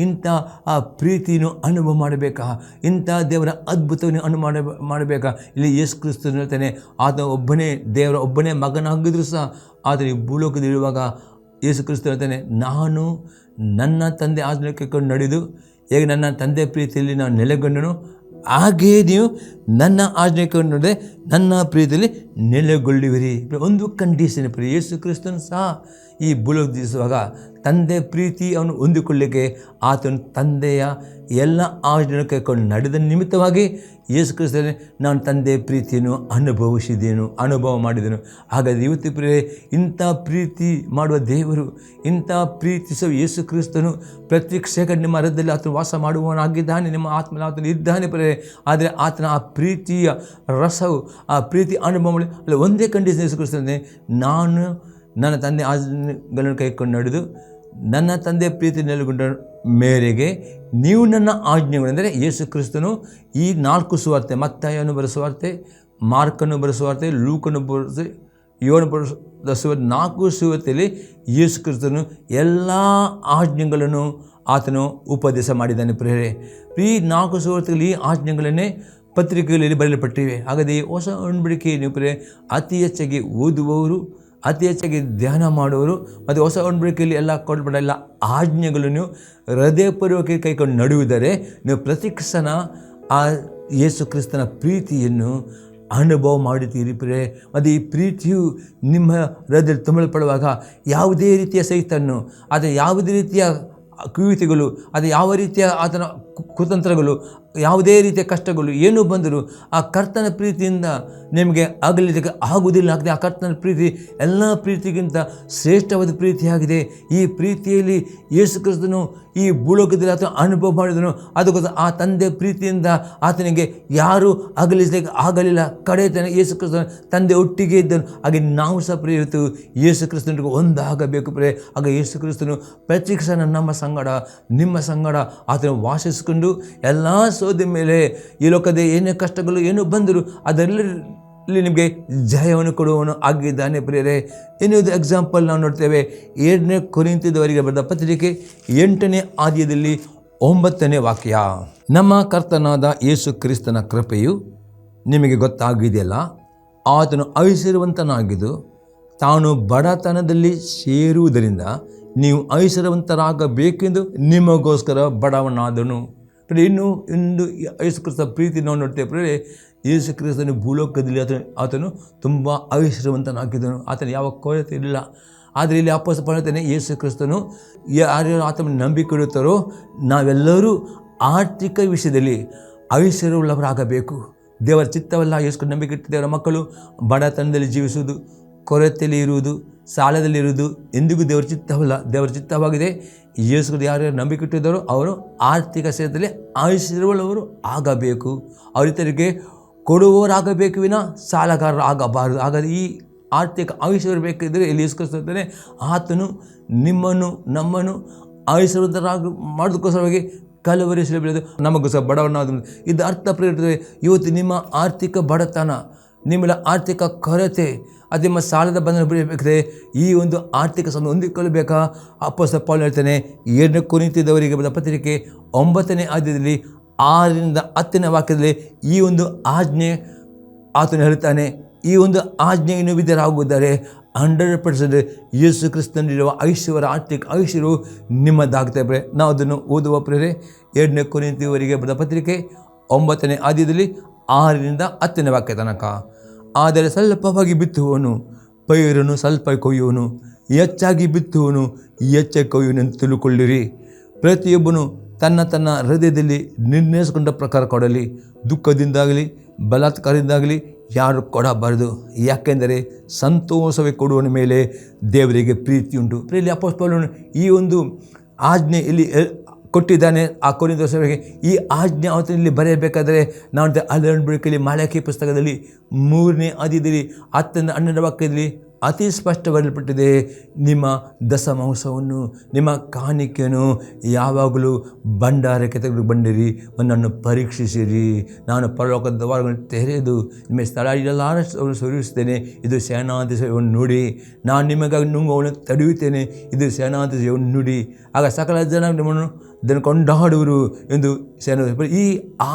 ಇಂಥ ಆ ಪ್ರೀತಿಯನ್ನು ಅನುಭವ ಮಾಡಬೇಕಾ, ಇಂಥ ದೇವರ ಅದ್ಭುತವನ್ನು ಅನುಭವ ಮಾಡಬೇಕಾ? ಇಲ್ಲಿ ಯೇಸು ಕ್ರಿಸ್ತನು ಹೇಳ್ತಾನೆ, ಆತ ಒಬ್ಬನೇ ದೇವರ ಒಬ್ಬನೇ ಮಗನಾಗಿದ್ದರೂ ಸಹ ಆದರೆ ಈ ಭೂಲೋಕದಲ್ಲಿರುವಾಗ ಯೇಸು ಕ್ರಿಸ್ತನು ಹೇಳ್ತಾನೆ, ನಾನು ನನ್ನ ತಂದೆ ಆಜ್ಞೆಗೆ ನಡೆದು ಹೇಗೆ ನನ್ನ ತಂದೆ ಪ್ರೀತಿಯಲ್ಲಿ ನಾನು ನೆಲೆಗೊಂಡನು, ಹಾಗೆಯೇ ನೀವು ನನ್ನ ಆಜ್ಞೆಗೆ ನಡೆದರೆ ನನ್ನ ಪ್ರೀತಿಯಲ್ಲಿ ನೆಲೆಗೊಳ್ಳುವಿರಿ. ಒಂದು ಕಂಡೀಷನ್ ಯೇಸು ಕ್ರಿಸ್ತನು ಸಹ ಈ ಭೂಲೋಕದಿಸುವಾಗ ತಂದೆ ಪ್ರೀತಿ ಅವನು ಹೊಂದಿಕೊಳ್ಳಿಕ್ಕೆ ಆತನು ತಂದೆಯ ಎಲ್ಲ ಆಜ್ಞೆಯನ್ನು ಕೈಕೊಂಡು ನಡೆದ ನಿಮಿತ್ತವಾಗಿ ಯೇಸು ಕ್ರಿಸ್ತನೇ ನಾನು ತಂದೆ ಪ್ರೀತಿಯನ್ನು ಅನುಭವ ಮಾಡಿದೆನು. ಹಾಗಾದರೆ ಇವತ್ತು ಪ್ರಿಯರೇ, ಇಂಥ ಪ್ರೀತಿ ಮಾಡುವ ದೇವರು, ಇಂಥ ಪ್ರೀತಿಸುವ ಯೇಸು ಕ್ರಿಸ್ತನು ಪ್ರತಿ ಸೆಕೆಂಡ್ ನಿಮ್ಮ ಹೃದಯದಲ್ಲಿ ಆತನು ವಾಸ ಮಾಡುವವನಾಗಿದ್ದಾನೆ, ನಿಮ್ಮ ಆತ್ಮ ಆತನು ಇದ್ದಾನೆ ಪ್ರಿಯರೇ. ಆದರೆ ಆತನ ಆ ಪ್ರೀತಿಯ ರಸವು, ಆ ಪ್ರೀತಿ ಅನುಭವ ಮಾಡಿ ಅಲ್ಲಿ ಒಂದೇ ಕಂಡೀಷನ್ ಯೇಸು ಕ್ರಿಸ್ತನೇ, ನಾನು ನನ್ನ ತಂದೆ ಆಜ್ಞೆಗಳನ್ನು ಕೈಕೊಂಡು ನಡೆದು ನನ್ನ ತಂದೆ ಪ್ರೀತಿ ನೆಲೆಗೊಂಡ ಮೇರೆಗೆ ನೀವು ನನ್ನ ಆಜ್ಞೆಗಳೆಂದರೆ ಯೇಸು ಕ್ರಿಸ್ತನು ಈ 4 ಸುವಾರ್ತೆ, ಮತ್ತಾಯನು ಬರೆದ ಸುವಾರ್ತೆ, ಮಾರ್ಕನು ಬರೆದ ಸುವಾರ್ತೆ, ಲೂಕನು ಬರೆದ, ಯೋಹನ ಬರೆದ ಸುವಾರ್ತೆ, 4 ಸುವಾರ್ತೆಯಲ್ಲಿ ಯೇಸು ಕ್ರಿಸ್ತನು ಎಲ್ಲ ಆಜ್ಞೆಗಳನ್ನು ಆತನು ಉಪದೇಶ ಮಾಡಿದ್ದಾನೆ ಪ್ರಿಯರೇ. ಈ 4 ಸುವಾರ್ತೆಗಳಲ್ಲಿ ಈ ಆಜ್ಞೆಗಳನ್ನೇ ಪತ್ರಿಕೆಗಳಲ್ಲಿ ಬರೆಯಲ್ಪಟ್ಟಿವೆ. ಹಾಗಾದರೆ ಹೊಸ ಒಡಂಬಡಿಕೆ ನೀವು ಪ್ರಿಯರೇ ಅತಿ ಹೆಚ್ಚಾಗಿ ಓದುವವರು, ಅತಿ ಹೆಚ್ಚಾಗಿ ಧ್ಯಾನ ಮಾಡುವವರು ಮತ್ತು ಹೊಸ ಒಡಂಬಡಿಕೆಯಲ್ಲಿ ಎಲ್ಲ ಕೊಡಲ್ಪಟ್ಟ ಎಲ್ಲ ಆಜ್ಞೆಗಳನ್ನು ಹೃದಯಪೂರ್ವಕ ಕೈಕೊಂಡು ನಡೆಯುವುದರೆ ನೀವು ಪ್ರತಿ ಕ್ಷಣ ಆ ಯೇಸು ಕ್ರಿಸ್ತನ ಪ್ರೀತಿಯನ್ನು ಅನುಭವ ಮಾಡುತ್ತೀರಿ ಪ್ರಿಯರೇ. ಮತ್ತು ಈ ಪ್ರೀತಿಯು ನಿಮ್ಮ ಹೃದಯದಲ್ಲಿ ತುಂಬಲ್ಪಡುವಾಗ ಯಾವುದೇ ರೀತಿಯ ಸೈತನ್ನು, ಅಥವಾ ಯಾವುದೇ ರೀತಿಯ ಕುಯುತಿಗಳು, ಅದು ಯಾವ ರೀತಿಯ ಆತನ ಕುತಂತ್ರಗಳು, ಯಾವುದೇ ರೀತಿಯ ಕಷ್ಟಗಳು ಏನು ಬಂದರೂ ಆ ಕರ್ತನ ಪ್ರೀತಿಯಿಂದ ನಿಮಗೆ ಆಗಲಿಕ್ಕೆ ಆಗುವುದಿಲ್ಲ. ಆಗದೆ ಆ ಕರ್ತನ ಪ್ರೀತಿ ಎಲ್ಲ ಪ್ರೀತಿಗಿಂತ ಶ್ರೇಷ್ಠವಾದ ಪ್ರೀತಿಯಾಗಿದೆ. ಈ ಪ್ರೀತಿಯಲ್ಲಿ ಯೇಸು ಕ್ರಿಸ್ತನು ಈ ಭೂಲೋಕದಲ್ಲಿ ಆತನ ಅನುಭವ ಮಾಡಿದನು. ಅದಕ್ಕೋಸ್ಕರ ಆ ತಂದೆ ಪ್ರೀತಿಯಿಂದ ಆತನಿಗೆ ಯಾರೂ ಅಗಲಿಸಲಿಕ್ಕೆ ಆಗಲಿಲ್ಲ. ಕಡೆ ತನಕ ಯೇಸು ಕ್ರಿಸ್ತನ ತಂದೆ ಒಟ್ಟಿಗೆ ಇದ್ದನು. ಹಾಗೆ ನಾವು ಸಹ ಪ್ರಿಯರಿತು ಯೇಸು ಕ್ರಿಸ್ತನಿಗೆ ಒಂದಾಗಬೇಕು ಪ್ರಿಯರೇ. ಆಗ ಯೇಸು ಕ್ರಿಸ್ತನು ಪ್ರತಿ ಕ್ಷಣ ನಮ್ಮ ಸಂಗಡ, ನಿಮ್ಮ ಸಂಗಡ ಆತನು ವಾಸಿಸಿಕೊಂಡು ಎಲ್ಲ ಸೋದ ಮೇಲೆ ಈ ಲೋಕದ ಏನೇ ಕಷ್ಟಗಳು ಏನು ಬಂದರೂ ಅದರಲ್ಲಿ ನಿಮಗೆ ಜಯವನ್ನು ಕೊಡುವವನು ಆಗಿದ್ದಾನೆ ಪ್ರಿಯರೇ. ಇನ್ನೊಂದು ಎಕ್ಸಾಂಪಲ್ ನಾವು ನೋಡ್ತೇವೆ. 2ನೇ ಕೊರಿಂಥದವರಿಗೆ ಬರೆದ ಪತ್ರಿಕೆ 8ನೇ ಅಧ್ಯಾಯದಲ್ಲಿ 9ನೇ ವಾಕ್ಯ. ನಮ್ಮ ಕರ್ತನಾದ ಯೇಸು ಕ್ರಿಸ್ತನ ಕೃಪೆಯು ನಿಮಗೆ ಗೊತ್ತಾಗಿದೆಯಲ್ಲ, ಆತನು ಐಶ್ವರ್ಯವಂತನಾಗಿದ್ದು ತಾನು ಬಡತನದಲ್ಲಿ ಸೇರುವುದರಿಂದ ನೀವು ಐಶ್ವರ್ಯವಂತರಾಗಬೇಕೆಂದು ನಿಮಗೋಸ್ಕರ ಬಡವನಾದನು. ಇನ್ನು ಯೇಸು ಕ್ರಿಸ್ತ ಪ್ರೀತಿ ನಾವು ನೋಡ್ತೇವೆ ಪ್ರಿಯರೇ. ಯೇಸು ಕ್ರಿಸ್ತನು ಭೂಲೋಕದಲ್ಲಿ ಆತನು ತುಂಬ ಐಶ್ವರ್ಯವಂತನಾಗಿದ್ದನು. ಆತನು ಯಾವ ಕೊರತೆ ಇಲ್ಲ. ಆದರೆ ಇಲ್ಲಿ ಅಪೊಸ್ತಲ ಪೌಲ ಹೇಳ್ತಾನೆ, ಯೇಸು ಕ್ರಿಸ್ತನು ಯಾರ್ಯಾರು ಆತನ ನಂಬಿಕೆ ಇಡುತ್ತಾರೋ ನಾವೆಲ್ಲರೂ ಆರ್ಥಿಕ ವಿಷಯದಲ್ಲಿ ಐಶ್ವರ್ಯವುಳ್ಳವರಾಗಬೇಕು. ದೇವರ ಚಿತ್ತವಲ್ಲ. ಯೇಸು ನಂಬಿಕೆ ಇಟ್ಟು ದೇವರ ಮಕ್ಕಳು ಬಡತನದಲ್ಲಿ ಜೀವಿಸುವುದು, ಕೊರತೆಯಲ್ಲಿ ಇರುವುದು, ಸಾಲದಲ್ಲಿರುವುದು ಎಂದಿಗೂ ದೇವರ ಚಿತ್ತವಲ್ಲ. ದೇವರ ಚಿತ್ತವಾಗಿದೆ ಯೇಸು ಯಾರ್ಯಾರು ನಂಬಿಕೆ ಇಟ್ಟಿದ್ದಾರೋ ಅವರು ಆರ್ಥಿಕ ಕ್ಷೇತ್ರದಲ್ಲಿ ಐಶ್ವರ್ಯವುಳ್ಳವರು ಆಗಬೇಕು. ಅವರಿತರಿಗೆ ಕೊಡುವವರಾಗಬೇಕು ವಿನ ಸಾಲಗಾರರು ಆಗಬಾರದು. ಹಾಗಾದರೆ ಈ ಆರ್ಥಿಕ ಐಶ್ವರ್ಯ ಬೇಕಿದ್ದರೆ ಇಲ್ಲಿ ಯೇಸು ಕ್ರಿಸ್ತ ಹೇಳ್ತಾನೆ, ಆತನು ನಿಮ್ಮನ್ನು ನಮ್ಮನ್ನು ಐಶ್ವರ್ಯವಂತರಾಗಿ ಮಾಡೋದಕ್ಕೋಸ್ಕರವಾಗಿ ಕಲವರಿ ಬೆಳೆದು ನಮಗೋಸ್ಕರ ಬಡವನಾದ. ಇದು ಅರ್ಥ ಪ್ರೇರಿತದೆ. ಇವತ್ತು ನಿಮ್ಮ ಆರ್ಥಿಕ ಬಡತನ, ನಿಮ್ಮ ಆರ್ಥಿಕ ಕೊರತೆ, ಅದು ನಿಮ್ಮ ಸಾಲದ ಬಂಧನ ಬಿಡಬೇಕಾದ್ರೆ ಈ ಒಂದು ಆರ್ಥಿಕ ಸಮಯ ಹೊಂದಿಕೊಳ್ಳಬೇಕಾ? ಅಪೊಸ್ತಲ ಪೌಲ ಹೇಳ್ತಾನೆ 2ನೇ ಕೊರಿಂಥದವರಿಗೆ ಬರೆದ ಪತ್ರಿಕೆ 9ನೇ ಅಧ್ಯಾಯದಲ್ಲಿ 6ರಿಂದ 10ನೇ ವಾಕ್ಯದಲ್ಲಿ ಈ ಒಂದು ಆಜ್ಞೆ ಆತನು ಹೇಳ್ತಾನೆ. ಈ ಒಂದು ಆಜ್ಞೆಯನ್ನು ವಿಧೇಯರಾಗುವುದಾದರೆ 100% ಯೇಸು ಕ್ರಿಸ್ತನಲ್ಲಿರುವ ಆರ್ಥಿಕ ಐಶ್ವರ್ಯವು ನಿಮ್ಮದಾಗ್ತದೆ. ನಾವು ಅದನ್ನು ಓದುವ ಪ್ರೇರೆ 2ನೇ ಕೊರಿಂಥದವರಿಗೆ ಬರೆದ ಪತ್ರಿಕೆ 9ನೇ ಅಧ್ಯಾಯದಲ್ಲಿ 6ರಿಂದ 10ನೇ ವಾಕ್ಯ ತನಕ. ಆದರೆ ಸ್ವಲ್ಪವಾಗಿ ಬಿತ್ತುವವನು ಪೈರನ್ನು ಸ್ವಲ್ಪ ಕೊಯ್ಯುವನು, ಹೆಚ್ಚಾಗಿ ಬಿತ್ತುವವನು ಹೆಚ್ಚಾಗಿ ಕೊಯ್ಯುವನೆಂದು ತಿಳ್ಕೊಳ್ಳಿರಿ. ಪ್ರತಿಯೊಬ್ಬನು ತನ್ನ ತನ್ನ ಹೃದಯದಲ್ಲಿ ನಿರ್ಣಯಿಸಿಕೊಂಡ ಪ್ರಕಾರ ಕೊಡಲಿ. ದುಃಖದಿಂದಾಗಲಿ ಬಲಾತ್ಕಾರದಿಂದಾಗಲಿ ಯಾರು ಕೊಡಬಾರದು, ಯಾಕೆಂದರೆ ಸಂತೋಷವೇ ಕೊಡುವನ ಮೇಲೆ ದೇವರಿಗೆ ಪ್ರೀತಿಯುಂಟು. ಇಲ್ಲಿ ಅಪೊಸ್ತಲ ಪೌಲನು ಈ ಒಂದು ಆಜ್ಞೆ ಇಲ್ಲಿ ಕೊಟ್ಟಿದ್ದಾನೆ ಆ ಕೊರಿಂಥದವರಿಗೆ. ಈ ಆಜ್ಞೆ ಅವತ್ತಿನಲ್ಲಿ ಬರೆಯಬೇಕಾದರೆ ನಾವು ಹಳೆ ಒಡಂಬಡಿಕೆಯಲ್ಲಿ ಮಲಾಕಿ ಪುಸ್ತಕದಲ್ಲಿ 3ನೇ ಅಧ್ಯಾಯದಲ್ಲಿ 10ರಿಂದ 12ನೇ ವಾಕ್ಯದಲ್ಲಿ ಅತಿ ಸ್ಪಷ್ಟವಾಗಿರಲ್ಪಟ್ಟಿದೆ. ನಿಮ್ಮ ದಶಮಾಂಶವನ್ನು, ನಿಮ್ಮ ಕಾಣಿಕೆಯನ್ನು ಯಾವಾಗಲೂ ಭಂಡಾರಕ್ಕೆ ತೆಗೆದು ಬಂದಿರಿ, ನನ್ನನ್ನು ಪರೀಕ್ಷಿಸಿರಿ. ನಾನು ಪರಲೋಕದ ದ್ವಾರಗಳನ್ನು ತೆರೆದು ನಿಮ್ಮ ಸ್ಥಳ ಎಲ್ಲರೂ ಸುರಿಸುತ್ತೇನೆ. ಇದು ಸೇನಾಧಿಪತಿಯನ್ನು ನುಡಿ. ನಾನು ನಿಮಗಾಗಿ ನುಂಗುವನ್ನು ತಡೆಯುತ್ತೇನೆ. ಇದು ಸೇನಾಧಿಪತಿಯನ್ನು ನುಡಿ. ಆಗ ಸಕಲ ಜನ ನಿಮ್ಮನ್ನು ಅದನ್ನು ಕೊಂಡಾಡುವರು ಎಂದು ಸೇನಾಧಿಪತಿ. ಈ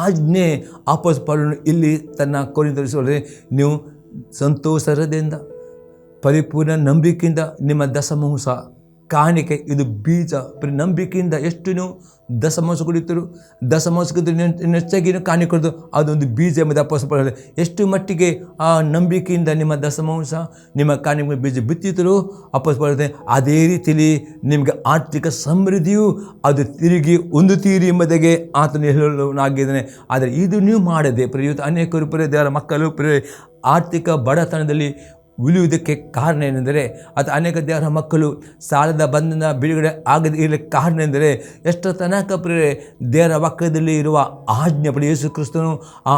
ಆಜ್ಞೆ ಅಪೊಸ್ತಲನು ಇಲ್ಲಿ ತನ್ನ ಕೊರಿಂಥರಿಗೆ, ನೀವು ಸಂತೋಷದಿಂದ ಪರಿಪೂರ್ಣ ನಂಬಿಕೆಯಿಂದ ನಿಮ್ಮ ದಶಮಾಂಶ ಕಾಣಿಕೆ, ಇದು ಬೀಜ. ನಂಬಿಕೆಯಿಂದ ಎಷ್ಟು ನೀವು ದಶಮಾಂಶ ಕುಡಿತೀರು, ದಶಮಾಂಶಕ್ಕಿಂತ ಹೆಚ್ಚಾಗಿ ಕಾಣಿಕೆ ಕೊಡೋದು ಅದೊಂದು ಬೀಜ ಎಂಬುದು ಅಪೊಸ್ತಲರು. ಎಷ್ಟು ಮಟ್ಟಿಗೆ ಆ ನಂಬಿಕೆಯಿಂದ ನಿಮ್ಮ ದಶಮಾಂಶ ನಿಮ್ಮ ಕಾಣಿಕೆ ಬೀಜ ಬಿತ್ತಿದ್ರು ಅಪೊಸ್ತಲರು, ಅದೇ ರೀತಿಯಲ್ಲಿ ನಿಮಗೆ ಆರ್ಥಿಕ ಸಮೃದ್ಧಿಯು ಅದು ತಿರುಗಿ ಹೊಂದುತ್ತೀರಿ ಎಂಬುದಾಗೆ ಆತನು ಹೇಳಲಾಗಿದ್ದಾನೆ. ಆದರೆ ಇದು ನೀವು ಮಾಡದೆ ಇವತ್ತು ಅನೇಕರು ದೇವರ ಮಕ್ಕಳು ಆರ್ಥಿಕ ಬಡತನದಲ್ಲಿ ಉಳಿಯುವುದಕ್ಕೆ ಕಾರಣ ಏನೆಂದರೆ, ಅದು ಅನೇಕ ದೇವರ ಮಕ್ಕಳು ಸಾಲದ ಬಂಧನ ಬಿಡುಗಡೆ ಆಗದೆ ಇರಲಿಕ್ಕೆ ಕಾರಣ ಎಂದರೆ, ಎಷ್ಟೋ ತನಕ ದೇವರ ವಾಕ್ಯದಲ್ಲಿ ಇರುವ ಆಜ್ಞೆ ಯೇಸು ಕ್ರಿಸ್ತನು ಆ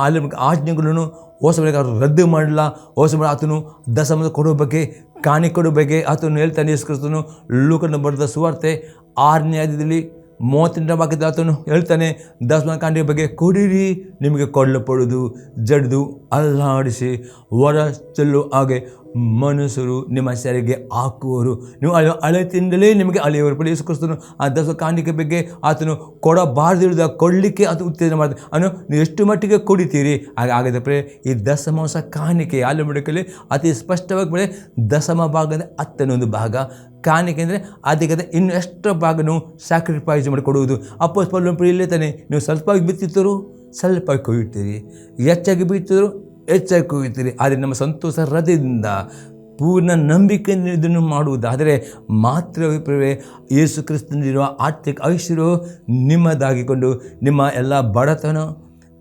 ಆಜ್ಞೆಗಳನ್ನು ಹೊಸಬರಿಗೆ ರದ್ದು ಮಾಡಲ್ಲ. ಹೊಸಬ ಆತನು ದಶಮಾಂಶ ಕೊಡುವ ಬಗ್ಗೆ, ಕಾಣಿ ಕೊಡುವ ಬಗ್ಗೆ ಆತನು ಹೇಳ್ತಾನೆ. ಯೇಸು ಕ್ರಿಸ್ತನು ಲೂಕನ ಬರೆದ ಸುವಾರ್ತೆ 6ನೇ ಅಧ್ಯಾಯದಲ್ಲಿ 38ನೇ ವಾಕ್ಯದ ಆತನು ಹೇಳ್ತಾನೆ, ದಶಮಾಂಶ ಕಾಣಿಕೆ ಬಗ್ಗೆ ಕೊಡಿರಿ, ನಿಮಗೆ ಕೊಡಲ್ಪಡುವುದು. ಜಡ್ದು ಅಲ್ಲಾಡಿಸಿ ಹೊರ ಚೆಲ್ಲು ಹಾಗೆ ಮನುಷ್ಯರು ನಿಮ್ಮ ಸೆರೆಗೆ ಹಾಕುವರು. ನೀವು ಅಳತೆಯಿಂದಲೇ ನಿಮಗೆ ಅಳೆಯುವರು. ಯೇಸು ಕ್ರಿಸ್ತನು ಆ ದಶಮಾಂಶ ಕಾಣಿಕೆ ಬಗ್ಗೆ ಆತನು ಕೊಡಬಾರ್ದು, ಕೊಡಲಿಕ್ಕೆ ಅದು ಉತ್ತೇಜನ ಮಾಡ್ತಾರೆ. ನೀವು ಎಷ್ಟು ಮಟ್ಟಿಗೆ ಕೊಡಿತೀರಿ ಹಾಗಾದರೆ ಈ ದಶಮಾಂಶ ಕಾಣಿಕೆ ಆಲಮಡಕಲ್ಲಿ ಅತಿ ಸ್ಪಷ್ಟವಾಗಿ ದಶಮ ಭಾಗದ 10ನೇ ಭಾಗ ಕಾಣಿಕೆ ಅಂದರೆ ಅದಕ್ಕೆ ಇನ್ನು ಎಷ್ಟು ಭಾಗ ನೀವು ಸ್ಯಾಕ್ರಿಫೈಸ್ ಮಾಡಿ ಕೊಡುವುದು. ಅಪೊಸ್ತಲನು ಇಲ್ಲೇ ತಾನೆ, ನೀವು ಸ್ವಲ್ಪವಾಗಿ ಬಿತ್ತಿದ್ದರು ಸ್ವಲ್ಪ ಕೊಯ್ಯುತ್ತೀರಿ, ಹೆಚ್ಚಾಗಿ ಬಿತ್ತಿದ್ರು ಹೆಚ್ಚಾಗಿ ಕೊಯ್ಯುತ್ತೀರಿ. ಆದರೆ ನಮ್ಮ ಸಂತೋಷ ಹೃದಯದಿಂದ ಪೂರ್ಣ ನಂಬಿಕೆಯಿಂದ ಇದನ್ನು ಮಾಡುವುದಾದರೆ ಮಾತ್ರ ಯೇಸು ಕ್ರಿಸ್ತನಲ್ಲಿರುವ ಆರ್ಥಿಕ ಐಶ್ವರ್ಯ ನಿಮ್ಮದಾಗಿಕೊಂಡು ನಿಮ್ಮ ಎಲ್ಲ ಬಡತನ,